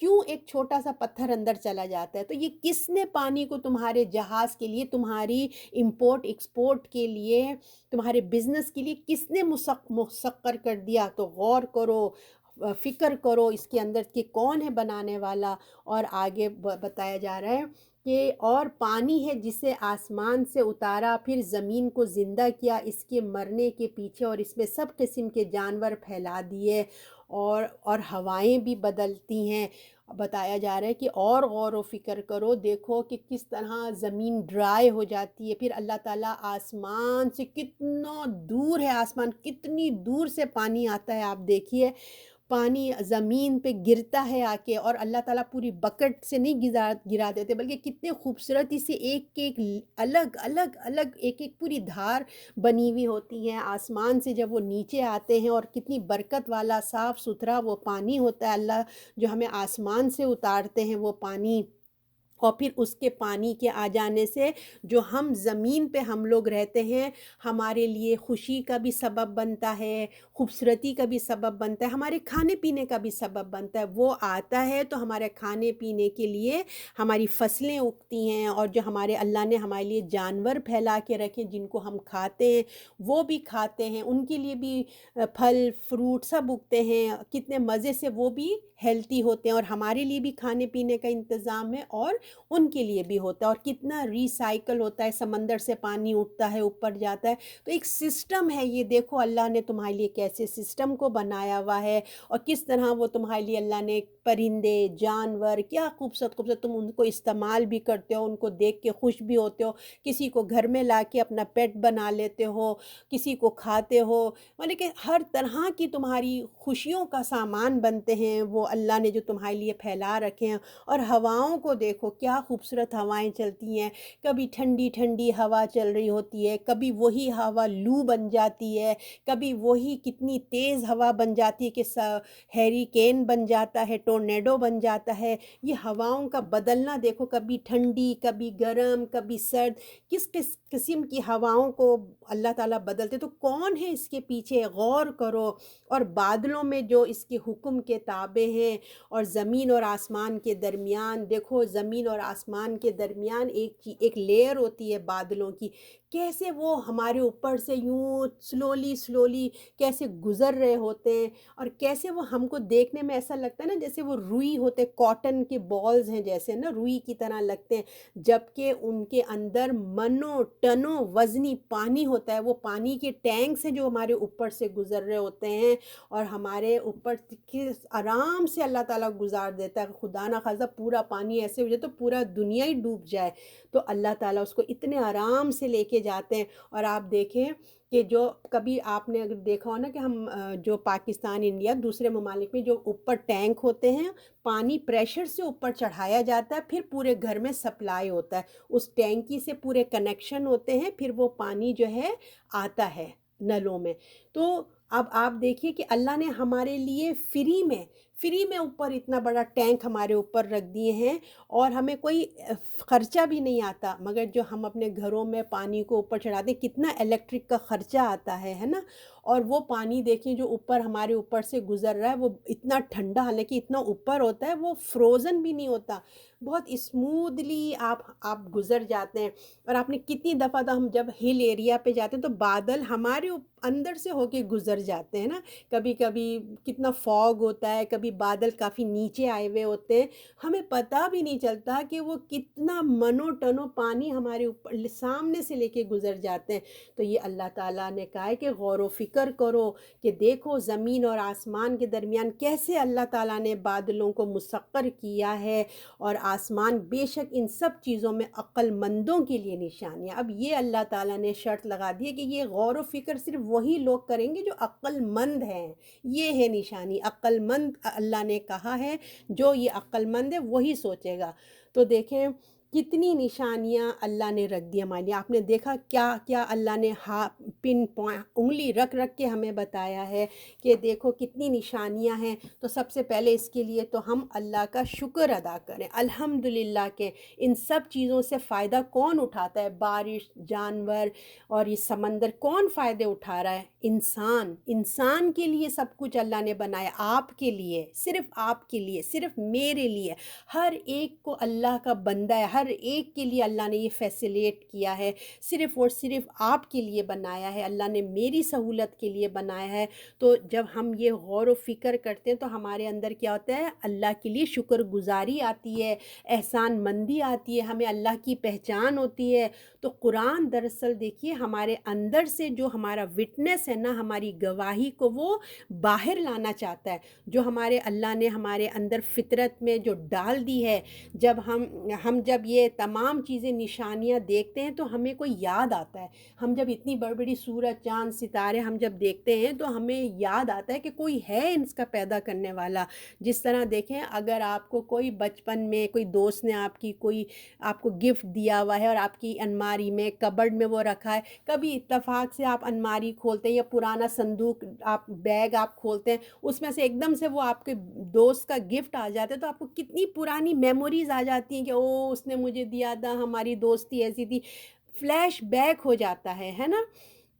S1: کیوں ایک چھوٹا سا پتھر اندر چلا جاتا ہے۔ تو یہ کس نے پانی کو تمہارے جہاز کے لیے، تمہاری امپورٹ ایکسپورٹ کے لیے، تمہارے بزنس کے لیے کس نے مسخر کر دیا؟ تو غور کرو، فکر کرو اس کے اندر کہ کون ہے بنانے والا۔ اور آگے بتایا جا رہا ہے کہ اور پانی ہے جسے آسمان سے اتارا، پھر زمین کو زندہ کیا اس کے مرنے کے پیچھے، اور اس میں سب قسم کے جانور پھیلا دیے، اور ہوائیں بھی بدلتی ہیں۔ بتایا جا رہا ہے کہ اور غور و فکر کرو، دیکھو کہ کس طرح زمین ڈرائی ہو جاتی ہے، پھر اللہ تعالیٰ آسمان سے کتنا دور ہے، آسمان کتنی دور سے پانی آتا ہے، آپ دیکھیے پانی زمین پہ گرتا ہے آ کے، اور اللہ تعالیٰ پوری بکٹ سے نہیں گرا دیتے، بلکہ کتنے خوبصورتی سے ایک ایک الگ الگ الگ ایک ایک پوری دھار بنی ہوئی ہوتی ہیں آسمان سے جب وہ نیچے آتے ہیں، اور کتنی برکت والا صاف ستھرا وہ پانی ہوتا ہے اللہ جو ہمیں آسمان سے اتارتے ہیں وہ پانی، اور پھر اس کے پانی کے آ جانے سے جو ہم زمین پہ ہم لوگ رہتے ہیں ہمارے لیے خوشی کا بھی سبب بنتا ہے، خوبصورتی کا بھی سبب بنتا ہے، ہمارے کھانے پینے کا بھی سبب بنتا ہے، وہ آتا ہے تو ہمارے کھانے پینے کے لیے ہماری فصلیں اگتی ہیں، اور جو ہمارے اللہ نے ہمارے لیے جانور پھیلا کے رکھے جن کو ہم کھاتے ہیں وہ بھی کھاتے ہیں، ان کے لیے بھی پھل فروٹ سب اگتے ہیں، کتنے مزے سے وہ بھی ہیلتھی ہوتے ہیں، اور ہمارے لیے بھی کھانے پینے کا انتظام ہے اور ان کے لیے بھی ہوتا ہے، اور کتنا ریسائیکل ہوتا ہے، سمندر سے پانی اٹھتا ہے اوپر جاتا ہے، تو ایک سسٹم ہے یہ، دیکھو اللہ نے تمہارے لیے کیسے سسٹم کو بنایا ہوا ہے، اور کس طرح وہ تمہارے لیے اللہ نے پرندے جانور کیا خوبصورت خوبصورت، تم ان کو استعمال بھی کرتے ہو، ان کو دیکھ کے خوش بھی ہوتے ہو، کسی کو گھر میں لا کے اپنا پیٹ بنا لیتے ہو، کسی کو کھاتے ہو، مطلب کہ ہر طرح کی تمہاری خوشیوں کا سامان بنتے ہیں وہ اللہ نے جو تمہارے لیے پھیلا رکھے ہیں، اور ہواؤں کو دیکھو کیا خوبصورت ہوائیں چلتی ہیں، کبھی ٹھنڈی ٹھنڈی ہوا چل رہی ہوتی ہے، کبھی وہی ہوا لو بن جاتی ہے، کبھی وہی کتنی تیز ہوا بن جاتی ہے کہ ہیریکین بن جاتا ہے، ٹورنیڈو بن جاتا ہے، یہ ہواؤں کا بدلنا دیکھو، کبھی ٹھنڈی کبھی گرم کبھی سرد، کس کس قسم کی ہواؤں کو اللہ تعالیٰ بدلتے، تو کون ہے اس کے پیچھے، غور کرو، اور بادلوں میں جو اس کے حکم کے تابع ہیں، اور زمین اور آسمان کے درمیان دیکھو، زمین اور آسمان کے درمیان ایک لیئر ہوتی ہے بادلوں کی، کیسے وہ ہمارے اوپر سے یوں سلولی سلولی کیسے گزر رہے ہوتے ہیں، اور کیسے وہ ہم کو دیکھنے میں ایسا لگتا ہے نا جیسے وہ روئی ہوتے، کاٹن کے بالز ہیں جیسے نا روئی کی طرح لگتے ہیں، جبکہ ان کے اندر منوں ٹنوں وزنی پانی ہوتا ہے، وہ پانی کے ٹینکس ہیں جو ہمارے اوپر سے گزر رہے ہوتے ہیں، اور ہمارے اوپر کس آرام سے اللہ تعالیٰ گزار دیتا ہے، خدا نہ خواستہ پورا پانی ایسے ہو جائے تو پورا دنیا ہی ڈوب جائے، تو اللہ تعالیٰ اس کو اتنے آرام سے لے کے جاتے ہیں، اور آپ دیکھیں کہ جو کبھی آپ نے اگر دیکھا ہو نا کہ ہم جو پاکستان انڈیا دوسرے ممالک میں جو اوپر ٹینک ہوتے ہیں، پانی پریشر سے اوپر چڑھایا جاتا ہے، پھر پورے گھر میں سپلائی ہوتا ہے، اس ٹینکی سے پورے کنیکشن ہوتے ہیں، پھر وہ پانی جو ہے آتا ہے نلوں میں، تو اب آپ دیکھیے کہ اللہ نے ہمارے لیے فری میں اوپر اتنا بڑا ٹینک ہمارے اوپر رکھ دیے ہیں، اور ہمیں کوئی خرچہ بھی نہیں آتا، مگر جو ہم اپنے گھروں میں پانی کو اوپر چڑھاتے ہیں کتنا الیکٹرک کا خرچہ آتا ہے نا، اور وہ پانی دیکھیں جو اوپر ہمارے اوپر سے گزر رہا ہے وہ اتنا ٹھنڈا، حالانکہ اتنا اوپر ہوتا ہے وہ فروزن بھی نہیں ہوتا، بہت اسموتھلی آپ گزر جاتے ہیں، اور آپ نے کتنی دفعہ تو ہم جب ہل ایریا پہ جاتے ہیں تو بادل ہمارے اندر سے ہو کے گزر جاتے ہیں نا، کبھی کبھی کتنا فوگ ہوتا ہے، کبھی بادل کافی نیچے آئے ہوئے ہوتے ہیں، ہمیں پتہ بھی نہیں چلتا کہ وہ کتنا منو ٹنو پانی ہمارے اوپر سامنے سے لے کے گزر جاتے ہیں، تو یہ اللہ تعالیٰ نے کہا ہے کہ غور و فکر کرو کہ دیکھو زمین اور آسمان کے درمیان کیسے اللہ تعالیٰ نے بادلوں کو مسخر کیا ہے، اور آسمان بے شک ان سب چیزوں میں عقل مندوں کے لیے نشانیاں، اب یہ اللہ تعالیٰ نے شرط لگا دی ہے کہ یہ غور و فکر صرف وہی لوگ کریں گے جو عقل مند ہیں، یہ ہے نشانی، عقل مند اللہ نے کہا ہے، جو یہ عقل مند ہے وہی سوچے گا، تو دیکھیں کتنی نشانیاں اللہ نے رکھ دی ہمارے لیے، آپ نے دیکھا کیا کیا اللہ نے پن پوائنٹ انگلی رکھ رکھ کے ہمیں بتایا ہے کہ دیکھو کتنی نشانیاں ہیں، تو سب سے پہلے اس کے لیے تو ہم اللہ کا شکر ادا کریں الحمدللہ کہ ان سب چیزوں سے فائدہ کون اٹھاتا ہے، بارش جانور اور یہ سمندر، کون فائدے اٹھا رہا ہے، انسان کے لیے سب کچھ اللہ نے بنایا، آپ کے لیے، صرف آپ کے لیے، صرف میرے لیے، ہر ایک کو اللہ کا بندہ ہے، ہر ایک کے لیے اللہ نے یہ فیسیلیٹ کیا ہے، صرف اور صرف آپ کے لیے بنایا بنایا ہے، اللہ نے میری سہولت کے لیے بنایا ہے۔ تو جب ہم یہ غور و فکر کرتے ہیں تو ہمارے اندر کیا ہوتا ہے، اللہ کے لیے شکر گزاری آتی ہے، احسان مندی آتی ہے، ہمیں اللہ کی پہچان ہوتی ہے۔ تو قرآن دراصل دیکھیے ہمارے اندر سے جو ہمارا وٹنس ہے نا، ہماری گواہی کو وہ باہر لانا چاہتا ہے، جو ہمارے اللہ نے ہمارے اندر فطرت میں جو ڈال دی ہے۔ جب ہم جب یہ تمام چیزیں نشانیاں دیکھتے ہیں تو ہمیں کوئی یاد آتا ہے۔ ہم جب اتنی بڑی بڑی سورج چاند ستارے ہم جب دیکھتے ہیں تو ہمیں یاد آتا ہے کہ کوئی ہے اس کا پیدا کرنے والا۔ جس طرح دیکھیں، اگر آپ کو کوئی بچپن میں کوئی دوست نے آپ کو گفٹ دیا ہوا ہے اور آپ کی الماری میں کبرڈ میں وہ رکھا ہے، کبھی اتفاق سے آپ الماری کھولتے ہیں یا پرانا صندوق بیگ آپ کھولتے ہیں، اس میں سے ایک دم سے وہ آپ کے دوست کا گفٹ آ جاتا ہے، تو آپ کو کتنی پرانی میموریز آ جاتی ہیں کہ او اس نے مجھے دیا تھا، ہماری دوستی ایسی تھی، فلیش بیک ہو جاتا ہے نا۔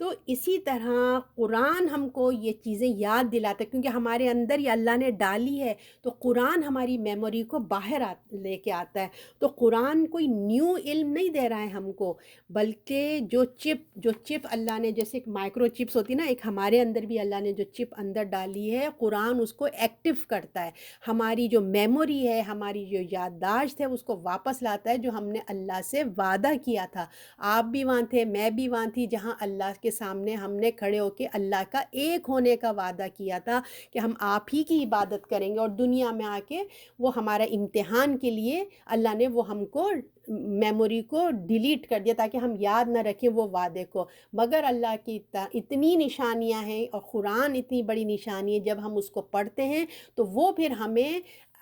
S1: تو اسی طرح قرآن ہم کو یہ چیزیں یاد دلاتا ہے، کیونکہ ہمارے اندر یہ اللہ نے ڈالی ہے، تو قرآن ہماری میموری کو باہر لے کے آتا ہے۔ تو قرآن کوئی نیو علم نہیں دے رہا ہے ہم کو، بلکہ جو چپ اللہ نے، جیسے ایک مائکرو چپس ہوتی ہے نا، ایک ہمارے اندر بھی اللہ نے جو چپ اندر ڈالی ہے، قرآن اس کو ایکٹیو کرتا ہے، ہماری جو میموری ہے، ہماری جو یادداشت ہے، اس کو واپس لاتا ہے، جو ہم نے اللہ سے وعدہ کیا تھا۔ آپ بھی وہاں تھے، میں بھی وہاں تھی، جہاں اللہ کے سامنے ہم نے کھڑے ہو کے اللہ کا ایک ہونے کا وعدہ کیا تھا کہ ہم آپ ہی کی عبادت کریں گے، اور دنیا میں آ کے وہ ہمارا امتحان کے لیے اللہ نے وہ ہم کو میموری کو ڈیلیٹ کر دیا تاکہ ہم یاد نہ رکھیں وہ وعدے کو۔ مگر اللہ کی اتنی نشانیاں ہیں، اور قرآن اتنی بڑی نشانی ہے، جب ہم اس کو پڑھتے ہیں تو وہ پھر ہمیں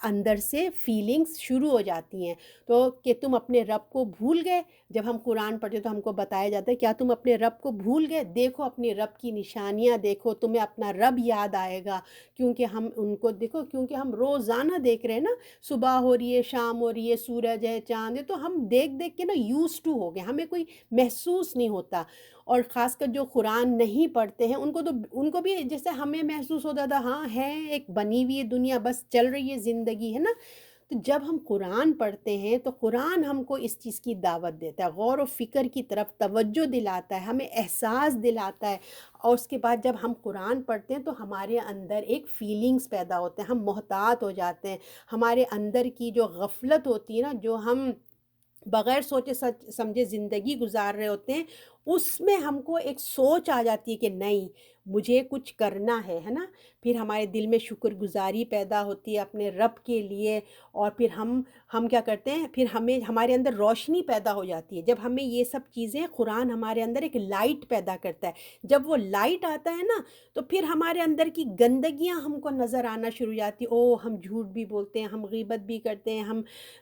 S1: اندر سے فیلنگز شروع ہو جاتی ہیں، تو کہ تم اپنے رب کو بھول گئے۔ جب ہم قرآن پڑھتے تو ہم کو بتایا جاتا ہے کیا تم اپنے رب کو بھول گئے؟ دیکھو اپنے رب کی نشانیاں دیکھو، تمہیں اپنا رب یاد آئے گا، کیونکہ ہم ان کو دیکھو، کیونکہ ہم روزانہ دیکھ رہے ہیں نا، صبح ہو رہی ہے، شام ہو رہی ہے، سورج ہے، چاند ہے، تو ہم دیکھ دیکھ کے نا یوز ٹو ہو گئے، ہمیں کوئی محسوس نہیں ہوتا۔ اور خاص کر جو قرآن نہیں پڑھتے ہیں ان کو بھی جیسے ہمیں محسوس ہوتا تھا، ہاں ہے ایک بنی ہوئی دنیا، بس چل رہی ہے زندگی، ہے نا۔ تو جب ہم قرآن پڑھتے ہیں تو قرآن ہم کو اس چیز کی دعوت دیتا ہے، غور و فکر کی طرف توجہ دلاتا ہے، ہمیں احساس دلاتا ہے۔ اور اس کے بعد جب ہم قرآن پڑھتے ہیں تو ہمارے اندر ایک فیلنگز پیدا ہوتے ہیں، ہم محتاط ہو جاتے ہیں، ہمارے اندر کی جو غفلت ہوتی ہے نا، جو ہم بغیر سوچے سمجھے زندگی گزار رہے ہوتے ہیں، اس میں ہم کو ایک سوچ آ جاتی ہے کہ نہیں، مجھے کچھ کرنا ہے نا۔ پھر ہمارے دل میں شکر گزاری پیدا ہوتی ہے اپنے رب کے لیے، اور پھر ہم کیا کرتے ہیں، پھر ہمارے اندر روشنی پیدا ہو جاتی ہے۔ جب ہمیں یہ سب چیزیں، قرآن ہمارے اندر ایک لائٹ پیدا کرتا ہے، جب وہ لائٹ آتا ہے نا تو پھر ہمارے اندر کی گندگیاں ہم کو نظر آنا شروع ہو جاتی، او ہم جھوٹ بھی بولتے ہیں، ہم غیبت بھی کرتے ہیں،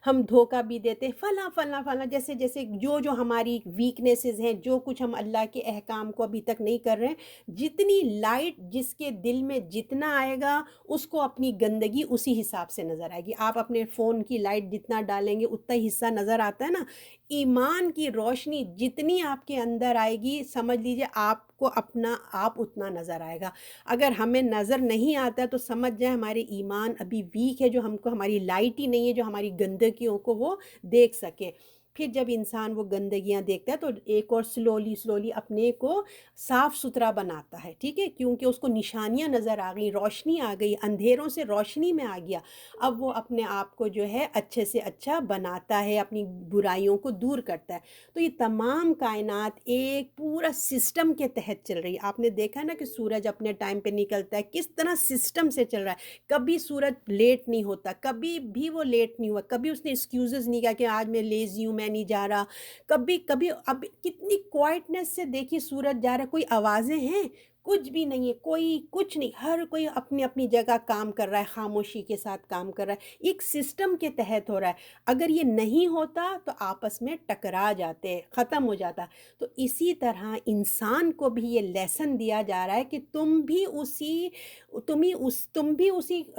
S1: ہم دھوکہ بھی دیتے ہیں، فلاں فلاں فلاں، جیسے جیسے جو ہماری ویکنیسز ہیں، جو کچھ ہم اللہ کے احکام کو ابھی تک نہیں کر رہے ہیں، جتنی لائٹ جس کے دل میں جتنا آئے گا، اس کو اپنی گندگی اسی حساب سے نظر آئے گی۔ آپ اپنے فون کی لائٹ جتنا ڈالیں گے اتنا ہی حصہ نظر آتا ہے نا۔ ایمان کی روشنی جتنی آپ کے اندر آئے گی، سمجھ لیجئے آپ کو اپنا آپ اتنا نظر آئے گا۔ اگر ہمیں نظر نہیں آتا ہے تو سمجھ جائیں ہمارے ایمان ابھی ویک ہے، جو ہم کو ہماری لائٹ ہی نہیں ہے جو ہماری گندگیوں کو وہ دیکھ سکے۔ پھر جب انسان وہ گندگیاں دیکھتا ہے تو ایک اور سلولی اپنے کو صاف ستھرا بناتا ہے، ٹھیک ہے، کیونکہ اس کو نشانیاں نظر آ گئی، روشنی آ گئی، اندھیروں سے روشنی میں آ گیا۔ اب وہ اپنے آپ کو جو ہے اچھے سے اچھا بناتا ہے، اپنی برائیوں کو دور کرتا ہے۔ تو یہ تمام کائنات ایک پورا سسٹم کے تحت چل رہی ہے۔ آپ نے دیکھا نا کہ سورج اپنے ٹائم پہ نکلتا ہے، کس طرح سسٹم سے چل رہا ہے، کبھی سورج لیٹ نہیں ہوتا، کبھی بھی وہ لیٹ نہیں ہوا، کبھی اس نے ایکسکیوزز نہیں کہا کہ آج میں لیزی ہوں، میں نہیں جا رہا، کبھی کبھی۔ اب کتنی کوائٹنس سے دیکھیے سورج جا رہا ہے، کوئی آوازیں ہیں؟ کچھ بھی نہیں ہے، کوئی کچھ نہیں، ہر کوئی اپنی اپنی جگہ کام کر رہا ہے، خاموشی کے ساتھ کام کر رہا ہے، ایک سسٹم کے تحت ہو رہا ہے۔ اگر یہ نہیں ہوتا تو آپس میں ٹکرا جاتے، ختم ہو جاتا۔ تو اسی طرح انسان کو بھی یہ لیسن دیا جا رہا ہے کہ تم بھی اسی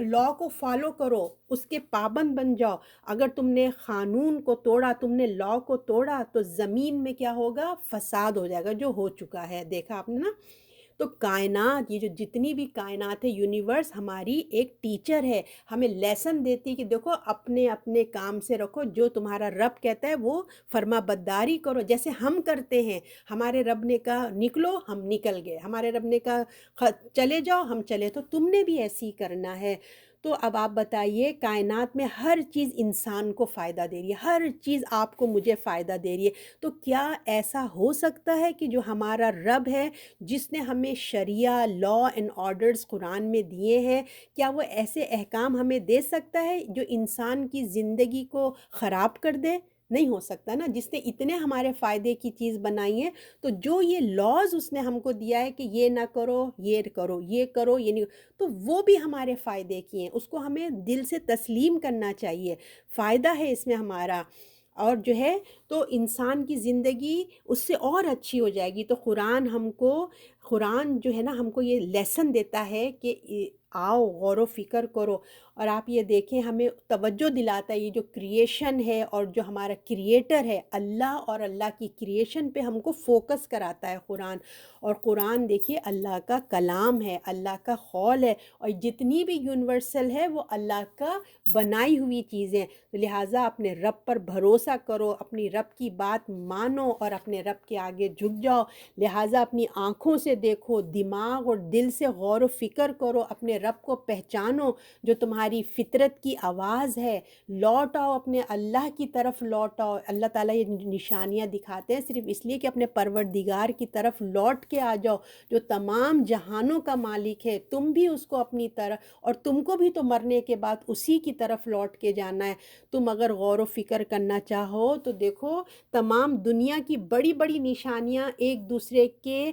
S1: لا کو فالو کرو، اس کے پابند بن جاؤ۔ اگر تم نے قانون کو توڑا، تم نے لا کو توڑا، تو زمین میں کیا ہوگا؟ فساد ہو جائے گا، جو ہو چکا ہے، دیکھا آپ نے نا۔ تو کائنات، یہ جو جتنی بھی کائنات ہے، یونیورس ہماری ایک ٹیچر ہے، ہمیں لیسن دیتی ہے کہ دیکھو اپنے اپنے کام سے رکھو، جو تمہارا رب کہتا ہے وہ فرما برداری کرو، جیسے ہم کرتے ہیں۔ ہمارے رب نے کہا نکلو، ہم نکل گئے، ہمارے رب نے کہا چلے جاؤ، ہم چلے، تو تم نے بھی ایسے ہی کرنا ہے۔ تو اب آپ بتائیے، کائنات میں ہر چیز انسان کو فائدہ دے رہی ہے، ہر چیز آپ کو مجھے فائدہ دے رہی ہے، تو کیا ایسا ہو سکتا ہے کہ جو ہمارا رب ہے، جس نے ہمیں شریعہ، لا اینڈ آرڈرز قرآن میں دیے ہیں، کیا وہ ایسے احکام ہمیں دے سکتا ہے جو انسان کی زندگی کو خراب کر دے؟ نہیں ہو سکتا نا، جس نے اتنے ہمارے فائدے کی چیز بنائی ہے، تو جو یہ لاز اس نے ہم کو دیا ہے کہ یہ نہ کرو، یہ کرو، یہ کرو، یہ نہیں، تو وہ بھی ہمارے فائدے کی ہیں، اس کو ہمیں دل سے تسلیم کرنا چاہیے، فائدہ ہے اس میں ہمارا، اور جو ہے تو انسان کی زندگی اس سے اور اچھی ہو جائے گی۔ تو قرآن جو ہے نا ہم کو یہ لیسن دیتا ہے کہ آؤ غور و فکر کرو، اور آپ یہ دیکھیں ہمیں توجہ دلاتا ہے، یہ جو کریشن ہے اور جو ہمارا کریٹر ہے اللہ، اور اللہ کی کریشن پہ ہم کو فوکس کراتا ہے قرآن۔ اور قرآن دیکھیے اللہ کا کلام ہے، اللہ کا قول ہے، اور جتنی بھی یونیورسل ہے وہ اللہ کا بنائی ہوئی چیزیں، لہٰذا اپنے رب پر بھروسہ کرو، اپنی رب کی بات مانو اور اپنے رب کے آگے جھک جاؤ، لہٰذا اپنی آنکھوں سے دیکھو، دماغ اور دل سے غور و فکر کرو، اپنے رب کو پہچانو جو تمہاری فطرت کی آواز ہے، لوٹ آؤ اپنے اللہ کی طرف، لوٹ آؤ۔ اللہ تعالیٰ یہ نشانیاں دکھاتے ہیں صرف اس لیے کہ اپنے پروردگار کی طرف لوٹ کے آ جاؤ، جو تمام جہانوں کا مالک ہے، تم بھی اس کو اپنی طرف، اور تم کو بھی تو مرنے کے بعد اسی کی طرف لوٹ کے جانا ہے۔ تم اگر غور و فکر کرنا چاہو تو دیکھو تمام دنیا کی بڑی بڑی نشانیاں ایک دوسرے کے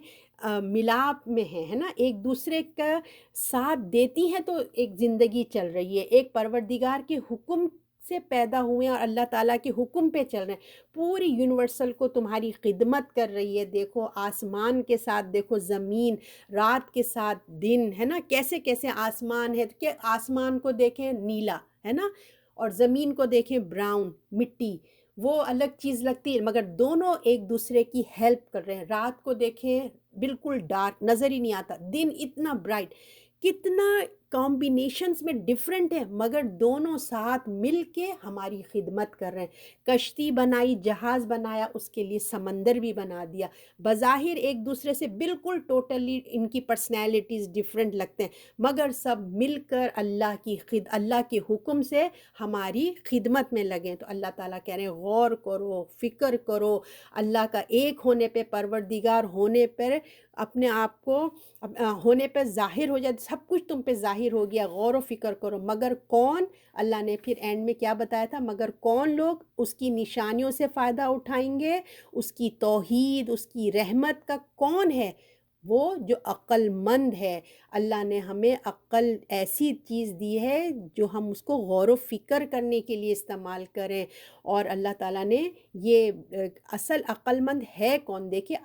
S1: ملاپ میں ہیں، ہے نا، ایک دوسرے کا ساتھ دیتی ہیں، تو ایک زندگی چل رہی ہے، ایک پروردگار کے حکم سے پیدا ہوئے ہیں اور اللہ تعالیٰ کے حکم پہ چل رہے ہیں، پوری یونیورسل کو تمہاری خدمت کر رہی ہے۔ دیکھو آسمان کے ساتھ دیکھو زمین، رات کے ساتھ دن، ہے نا، کیسے کیسے آسمان ہے، کہ آسمان کو دیکھیں نیلا، ہے نا، اور زمین کو دیکھیں براؤن مٹی، وہ الگ چیز لگتی ہے مگر دونوں ایک دوسرے کی ہیلپ کر رہے ہیں۔ رات کو دیکھیں بالکل ڈارک، نظر ہی نہیں آتا، دن اتنا برائٹ، کتنا کمبینیشنز میں ڈیفرنٹ ہے، مگر دونوں ساتھ مل کے ہماری خدمت کر رہے ہیں۔ کشتی بنائی، جہاز بنایا، اس کے لیے سمندر بھی بنا دیا، بظاہر ایک دوسرے سے بالکل ٹوٹلی ان کی پرسنالٹیز ڈیفرنٹ لگتے ہیں، مگر سب مل کر اللہ کے حکم سے ہماری خدمت میں لگیں۔ تو اللہ تعالیٰ کہہ رہے ہیں غور کرو، فکر کرو، اللہ کا ایک ہونے پہ، پروردگار ہونے پر، اپنے آپ کو ہونے پہ ظاہر ہو جائے، سب کچھ تم پہ ظاہر ہو گیا، غور و فکر کرو، مگر کون؟ اللہ نے پھر اینڈ میں کیا بتایا تھا، مگر کون لوگ اس کی نشانیوں سے فائدہ اٹھائیں گے، اس کی توحید، اس کی رحمت کا کون ہے؟ وہ جو عقل مند ہے۔ اللہ نے ہمیں عقل ایسی چیز دی ہے جو ہم اس کو غور و فکر کرنے کے لیے استعمال کریں، اور اللہ تعالیٰ نے یہ اصل عقل مند ہے کون؟ دیکھیے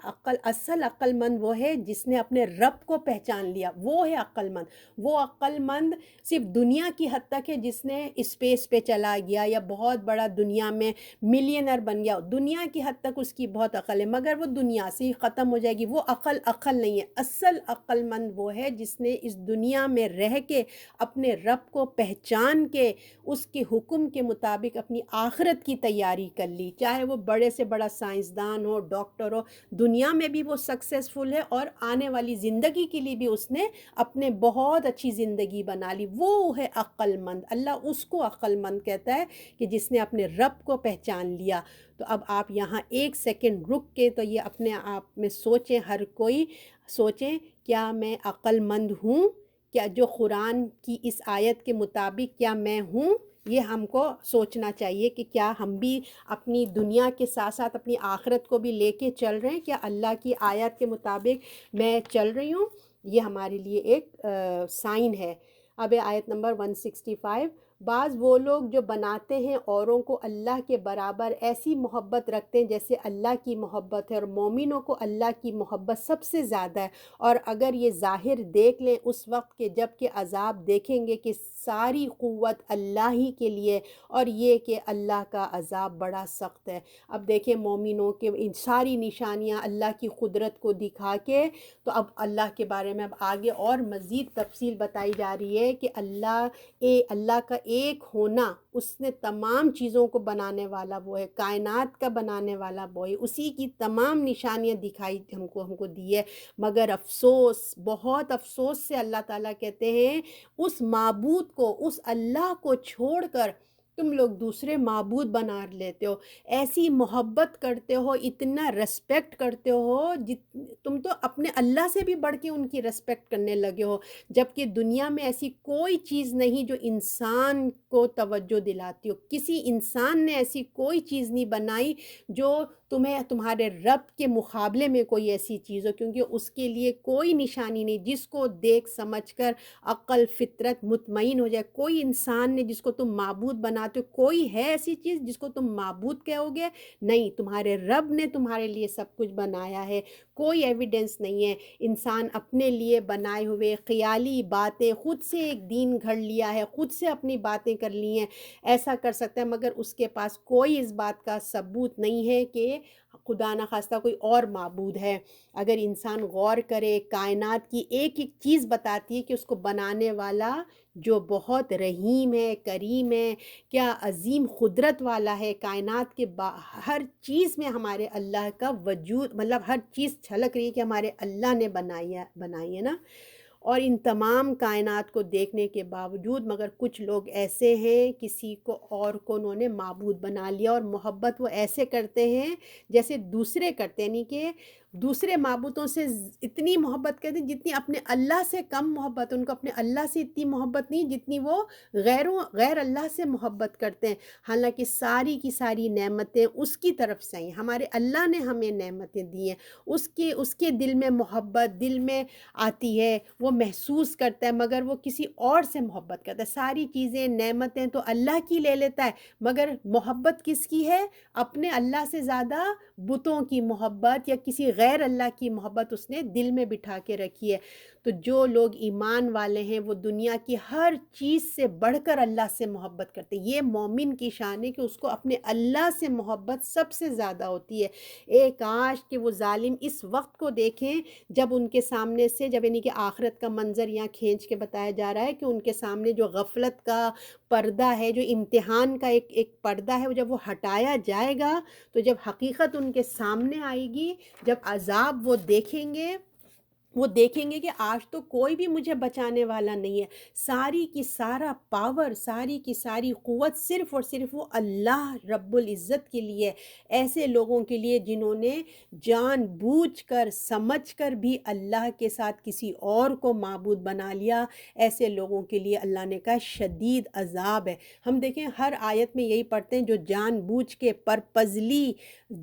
S1: اصل عقل مند وہ ہے جس نے اپنے رب کو پہچان لیا، وہ ہے عقل مند۔ وہ عقل مند صرف دنیا کی حد تک ہے جس نے اسپیس پہ چلا گیا یا بہت بڑا دنیا میں ملینر بن گیا، دنیا کی حد تک اس کی بہت عقل ہے، مگر وہ دنیا سے ہی ختم ہو جائے گی، وہ عقل نہیں ہے۔ اصل عقل مند وہ ہے جس نے اس دنیا میں رہ کے اپنے رب کو پہچان کے اس کے حکم کے مطابق اپنی آخرت کی تیاری کر لی، چاہے وہ بڑے سے بڑا سائنسدان ہو، ڈاکٹر ہو، دنیا میں بھی وہ سکسیسفل ہے، اور آنے والی زندگی کے لیے بھی اس نے اپنے بہت اچھی زندگی بنا لی، وہ ہے عقل مند۔ اللہ اس کو عقل مند کہتا ہے کہ جس نے اپنے رب کو پہچان لیا۔ تو اب آپ یہاں ایک سیکنڈ رک کے تو یہ اپنے آپ میں سوچیں، ہر کوئی سوچیں، کیا میں عقل مند ہوں؟ کیا جو قرآن کی اس آیت کے مطابق کیا میں ہوں؟ یہ ہم کو سوچنا چاہیے کہ کیا ہم بھی اپنی دنیا کے ساتھ ساتھ اپنی آخرت کو بھی لے کے چل رہے ہیں؟ کیا اللہ کی آیت کے مطابق میں چل رہی ہوں؟ یہ ہمارے لیے ایک سائن ہے۔ اب آیت نمبر 165، بعض وہ لوگ جو بناتے ہیں اوروں کو اللہ کے برابر، ایسی محبت رکھتے ہیں جیسے اللہ کی محبت ہے، اور مومنوں کو اللہ کی محبت سب سے زیادہ ہے۔ اور اگر یہ ظاہر دیکھ لیں اس وقت کے جب کہ عذاب دیکھیں گے کہ ساری قوت اللہ ہی کے لیے، اور یہ کہ اللہ کا عذاب بڑا سخت ہے۔ اب دیکھیں مومنوں کے ان ساری نشانیاں اللہ کی قدرت کو دکھا کے، تو اب اللہ کے بارے میں اب آگے اور مزید تفصیل بتائی جا رہی ہے کہ اللہ کا ایک ہونا، اس نے تمام چیزوں کو بنانے والا وہ ہے، کائنات کا بنانے والا وہ ہے، اسی کی تمام نشانیاں دکھائی ہم کو دی ہے۔ مگر افسوس، بہت افسوس سے اللہ تعالیٰ کہتے ہیں اس معبود کو، اس اللہ کو چھوڑ کر تم لوگ دوسرے معبود بنا لیتے ہو، ایسی محبت کرتے ہو، اتنا رسپیکٹ کرتے ہو، تم تو اپنے اللہ سے بھی بڑھ کے ان کی رسپیکٹ کرنے لگے ہو، جبکہ دنیا میں ایسی کوئی چیز نہیں جو انسان کو توجہ دلاتی ہو، کسی انسان نے ایسی کوئی چیز نہیں بنائی جو تمہیں تمہارے رب کے مقابلے میں کوئی ایسی چیز ہو، کیونکہ اس کے لیے کوئی نشانی نہیں جس کو دیکھ سمجھ کر عقل فطرت مطمئن ہو جائے۔ کوئی انسان نے جس کو تم معبود بناتے ہو، کوئی ہے ایسی چیز جس کو تم معبود کہو گے؟ نہیں، تمہارے رب نے تمہارے لیے سب کچھ بنایا ہے، کوئی ایویڈنس نہیں ہے۔ انسان اپنے لیے بنائے ہوئے خیالی باتیں، خود سے ایک دین گھڑ لیا ہے، خود سے اپنی باتیں کر لی ہیں، ایسا کر سکتا ہے، مگر اس کے پاس کوئی اس بات کا ثبوت نہیں ہے کہ خدا نخواستہ کوئی اور معبود ہے۔ اگر انسان غور کرے، کائنات کی ایک ایک چیز بتاتی ہے کہ اس کو بنانے والا جو بہت رحیم ہے، کریم ہے، کیا عظیم قدرت والا ہے، کائنات کے ہر چیز میں ہمارے اللہ کا وجود، مطلب ہر چیز چھلک رہی ہے کہ ہمارے اللہ نے بنائی ہے نا۔ اور ان تمام کائنات کو دیکھنے کے باوجود مگر کچھ لوگ ایسے ہیں، کسی کو اور کو انہوں نے معبود بنا لیا، اور محبت وہ ایسے کرتے ہیں جیسے دوسرے کرتے ہیں، یعنی کہ دوسرے معبودوں سے اتنی محبت کرتے ہیں جتنی اپنے اللہ سے کم محبت، ان کو اپنے اللہ سے اتنی محبت نہیں جتنی وہ غیر اللہ سے محبت کرتے ہیں، حالانکہ ساری کی ساری نعمتیں اس کی طرف سے ہیں، ہمارے اللہ نے ہمیں نعمتیں دی ہیں، اس کے دل میں محبت دل میں آتی ہے، وہ محسوس کرتا ہے، مگر وہ کسی اور سے محبت کرتا ہے۔ ساری چیزیں نعمتیں تو اللہ کی لے لیتا ہے، مگر محبت کس کی ہے؟ اپنے اللہ سے زیادہ بتوں کی محبت یا کسی غیر اللہ کی محبت اس نے دل میں بٹھا کے رکھی ہے۔ تو جو لوگ ایمان والے ہیں وہ دنیا کی ہر چیز سے بڑھ کر اللہ سے محبت کرتے ہیں۔ یہ مومن کی شان ہے کہ اس کو اپنے اللہ سے محبت سب سے زیادہ ہوتی ہے۔ ایک کاش کہ وہ ظالم اس وقت کو دیکھیں جب ان کے سامنے سے، جب یعنی کہ آخرت کا منظر یہاں کھینچ کے بتایا جا رہا ہے کہ ان کے سامنے جو غفلت کا پردہ ہے، جو امتحان کا ایک پردہ ہے، وہ جب وہ ہٹایا جائے گا، تو جب حقیقت ان کے سامنے آئے گی، جب عذاب وہ دیکھیں گے کہ آج تو کوئی بھی مجھے بچانے والا نہیں ہے، ساری کی سارا پاور، ساری کی ساری قوت صرف اور صرف وہ اللہ رب العزت کے لیے، ایسے لوگوں کے لیے جنہوں نے جان بوجھ کر سمجھ کر بھی اللہ کے ساتھ کسی اور کو معبود بنا لیا، ایسے لوگوں کے لیے اللہ نے کہا شدید عذاب ہے۔ ہم دیکھیں ہر آیت میں یہی پڑھتے ہیں، جو جان بوجھ کے پرپزلی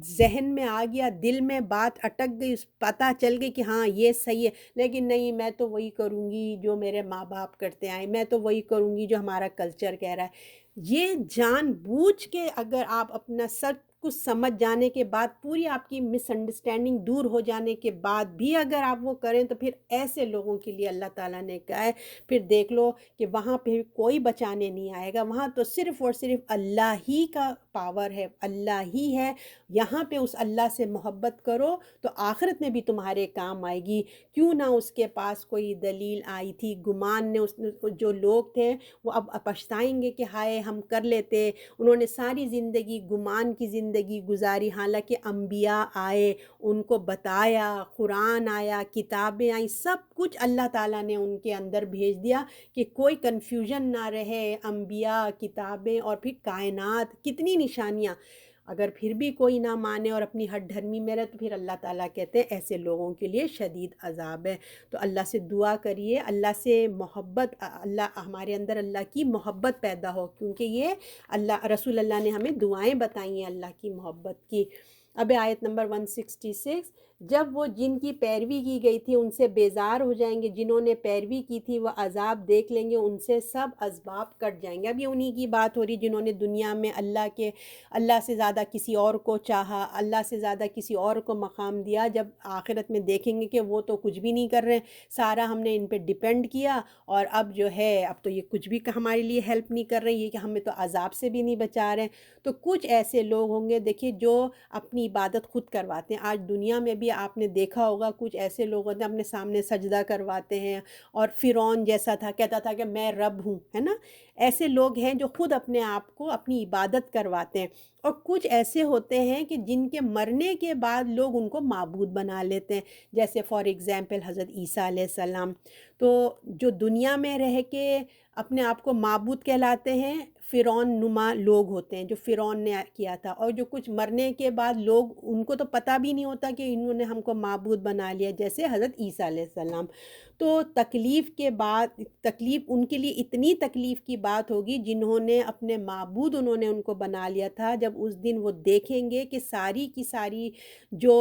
S1: ذہن میں آ گیا، دل میں بات اٹک گئی، پتہ چل گئی کہ ہاں یہ صحیح ہے، لیکن نہیں، میں تو وہی کروں گی جو میرے ماں باپ کرتے آئے، میں تو وہی کروں گی جو ہمارا کلچر کہہ رہا ہے۔ یہ جان بوجھ کے اگر آپ اپنا سب کچھ سمجھ جانے کے بعد، پوری آپ کی مس انڈرسٹینڈنگ دور ہو جانے کے بعد بھی اگر آپ وہ کریں، تو پھر ایسے لوگوں کے لیے اللہ تعالیٰ نے کہا ہے پھر دیکھ لو کہ وہاں پہ کوئی بچانے نہیں آئے گا، وہاں تو صرف اور صرف اللہ ہی کا پاور ہے، اللہ ہی ہے۔ یہاں پہ اس اللہ سے محبت کرو تو آخرت میں بھی تمہارے کام آئے گی۔ کیوں نہ اس کے پاس کوئی دلیل آئی تھی، گمان نے جو لوگ تھے وہ اب پچھتائیں گے کہ ہائے ہم کر لیتے، انہوں نے ساری زندگی گمان کی زندگی گزاری، حالانکہ انبیاء آئے، ان کو بتایا، قرآن آیا، کتابیں آئیں، سب کچھ اللہ تعالیٰ نے ان کے اندر بھیج دیا کہ کوئی کنفیوژن نہ رہے، انبیاء، کتابیں، اور پھر کائنات، کتنی نشانیاں۔ اگر پھر بھی کوئی نہ مانے اور اپنی ہٹ دھرمی میں رہے، تو پھر اللہ تعالیٰ کہتے ہیں ایسے لوگوں کے لیے شدید عذاب ہے۔ تو اللہ سے دعا کریے، اللہ سے محبت، اللہ ہمارے اندر اللہ کی محبت پیدا ہو، کیونکہ یہ اللہ رسول اللہ نے ہمیں دعائیں بتائی ہیں اللہ کی محبت کی۔ اب آیت نمبر 166، جب وہ جن کی پیروی کی گئی تھی ان سے بیزار ہو جائیں گے، جنہوں نے پیروی کی تھی وہ عذاب دیکھ لیں گے، ان سے سب اسباب کٹ جائیں گے۔ اب یہ انہی کی بات ہو رہی جنہوں نے دنیا میں اللہ سے زیادہ کسی اور کو چاہا، اللہ سے زیادہ کسی اور کو مقام دیا، جب آخرت میں دیکھیں گے کہ وہ تو کچھ بھی نہیں کر رہے، سارا ہم نے ان پہ ڈیپینڈ کیا، اور اب جو ہے اب تو یہ کچھ بھی ہمارے لیے ہیلپ نہیں کر رہے، یہ کہ ہمیں تو عذاب سے بھی نہیں بچا رہے ہیں۔ تو کچھ ایسے لوگ ہوں گے دیکھیے جو اپنی عبادت خود کرواتے ہیں۔ آج دنیا میں بھی آپ نے دیکھا ہوگا کچھ ایسے لوگ ہوتے ہیں اپنے سامنے سجدہ کرواتے ہیں، اور فرعون جیسا تھا، کہتا تھا کہ میں رب ہوں، ہے نا؟ ایسے لوگ ہیں جو خود اپنے آپ کو اپنی عبادت کرواتے ہیں، اور کچھ ایسے ہوتے ہیں کہ جن کے مرنے کے بعد لوگ ان کو معبود بنا لیتے ہیں، جیسے فار ایگزامپل حضرت عیسیٰ علیہ السلام۔ تو جو دنیا میں رہ کے اپنے آپ کو معبود کہلاتے ہیں، فرعون نما لوگ ہوتے ہیں جو فرعون نے کیا تھا، اور جو کچھ مرنے کے بعد لوگ ان کو تو پتہ بھی نہیں ہوتا کہ انہوں نے ہم کو معبود بنا لیا، جیسے حضرت عیسیٰ علیہ السلام۔ تو تکلیف کے بعد تکلیف ان کے لیے اتنی تکلیف کی بات ہوگی جنہوں نے اپنے معبود انہوں نے ان کو بنا لیا تھا، جب اس دن وہ دیکھیں گے کہ ساری کی ساری جو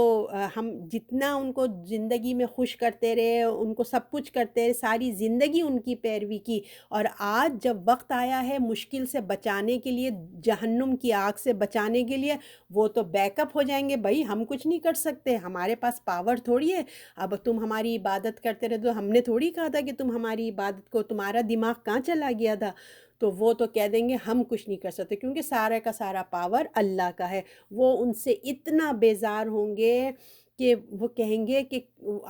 S1: ہم جتنا ان کو زندگی میں خوش کرتے رہے، ان کو سب کچھ کرتے رہے، ساری زندگی ان کی پیروی کی، اور آج جب وقت آیا ہے مشکل سے بچانے کے لیے، جہنم کی آگ سے بچانے کے لیے، وہ تو بیک اپ ہو جائیں گے، بھائی ہم کچھ نہیں کر سکتے، ہمارے پاس پاور تھوڑی ہے، اب تم ہماری عبادت کرتے رہے تو ہم نے تھوڑی کہا تھا کہ تم ہماری عبادت کو، تمہارا دماغ کہاں چلا گیا تھا؟ تو وہ تو کہہ دیں گے ہم کچھ نہیں کر سکتے، کیونکہ سارا کا سارا پاور اللہ کا ہے۔ وہ ان سے اتنا بیزار ہوں گے کہ وہ کہیں گے کہ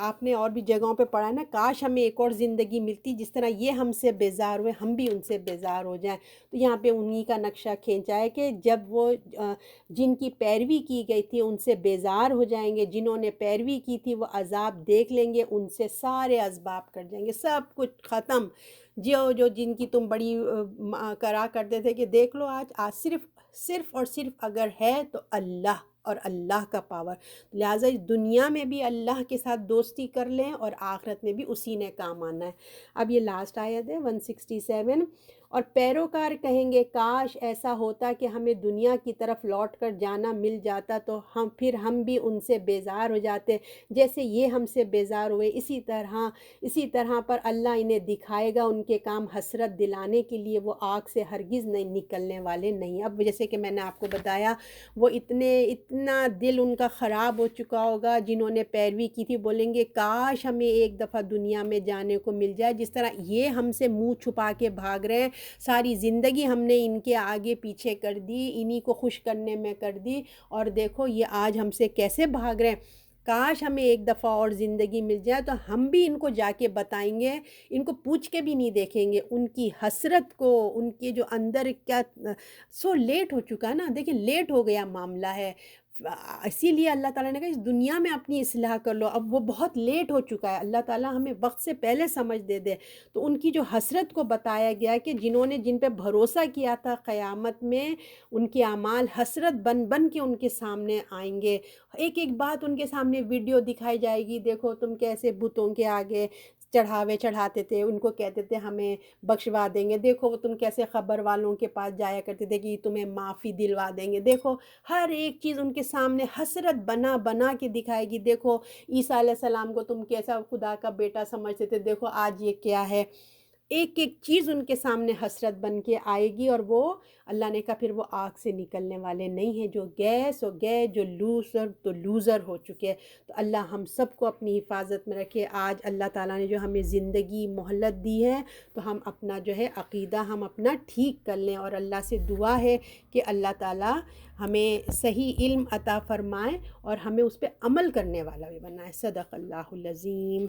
S1: آپ نے اور بھی جگہوں پہ پڑھا ہے نا، کاش ہمیں ایک اور زندگی ملتی جس طرح یہ ہم سے بیزار ہوئے ہم بھی ان سے بیزار ہو جائیں۔ تو یہاں پہ انہی کا نقشہ کھینچا ہے کہ جب وہ جن کی پیروی کی گئی تھی ان سے بیزار ہو جائیں گے، جنہوں نے پیروی کی تھی وہ عذاب دیکھ لیں گے، ان سے سارے اسباب کٹ جائیں گے، سب کچھ ختم۔ جو جن کی تم بڑی کرا کرتے تھے کہ دیکھ لو آج صرف اور صرف اگر ہے تو اللہ اور اللہ کا پاور، لہٰذا اس دنیا میں بھی اللہ کے ساتھ دوستی کر لیں اور آخرت میں بھی اسی نے کام آنا ہے۔ اب یہ لاسٹ آیت ہے 167، اور پیروکار کہیں گے کاش ایسا ہوتا کہ ہمیں دنیا کی طرف لوٹ کر جانا مل جاتا تو ہم بھی ان سے بیزار ہو جاتے، جیسے یہ ہم سے بیزار ہوئے، اسی طرح پر اللہ انہیں دکھائے گا ان کے کام حسرت دلانے کے لیے، وہ آگ سے ہرگز نہیں نکلنے والے نہیں۔ اب جیسے کہ میں نے آپ کو بتایا وہ اتنا دل ان کا خراب ہو چکا ہوگا، جنہوں نے پیروی کی تھی بولیں گے کاش ہمیں ایک دفعہ دنیا میں جانے کو مل جائے، جس طرح یہ ہم سے منہ چھپا کے بھاگ رہے ہیں، ساری زندگی ہم نے ان کے آگے پیچھے کر دی، انہی کو خوش کرنے میں کر دی، اور دیکھو یہ آج ہم سے کیسے بھاگ رہے ہیں۔ کاش ہمیں ایک دفعہ اور زندگی مل جائے تو ہم بھی ان کو جا کے بتائیں گے، ان کو پوچھ کے بھی نہیں دیکھیں گے ان کی حسرت کو، ان کے جو اندر کیا سو لیٹ ہو چکا ہے نا، دیکھیں لیٹ ہو گیا معاملہ ہے، اسی لیے اللہ تعالیٰ نے کہا اس دنیا میں اپنی اصلاح کر لو، اب وہ بہت لیٹ ہو چکا ہے، اللہ تعالیٰ ہمیں وقت سے پہلے سمجھ دے۔ تو ان کی جو حسرت کو بتایا گیا کہ جن پہ بھروسہ کیا تھا قیامت میں، ان کے اعمال حسرت بن بن کے ان کے سامنے آئیں گے، ایک ایک بات ان کے سامنے ویڈیو دکھائی جائے گی، دیکھو تم کیسے بتوں کے آگے چڑھاوے چڑھاتے تھے، ان کو کہتے تھے ہمیں بخشوا دیں گے، دیکھو وہ تم کیسے خبر والوں کے پاس جایا کرتے تھے کہ تمہیں معافی دلوا دیں گے، دیکھو ہر ایک چیز ان کے سامنے حسرت بنا بنا کے دکھائے گی، دیکھو عیسیٰ علیہ السلام کو تم کیسا خدا کا بیٹا سمجھتے تھے، دیکھو آج یہ کیا ہے، ایک ایک چیز ان کے سامنے حسرت بن کے آئے گی، اور وہ اللہ نے کہا پھر وہ آگ سے نکلنے والے نہیں ہیں، جو گئے سو گئے، جو لوزر تو لوزر ہو چکے۔ تو اللہ ہم سب کو اپنی حفاظت میں رکھے۔ آج اللہ تعالیٰ نے جو ہمیں زندگی مہلت دی ہے تو ہم اپنا جو ہے عقیدہ ہم اپنا ٹھیک کر لیں، اور اللہ سے دعا ہے کہ اللہ تعالیٰ ہمیں صحیح علم عطا فرمائے اور ہمیں اس پہ عمل کرنے والا بھی بنائے۔ صدق اللہ العظیم۔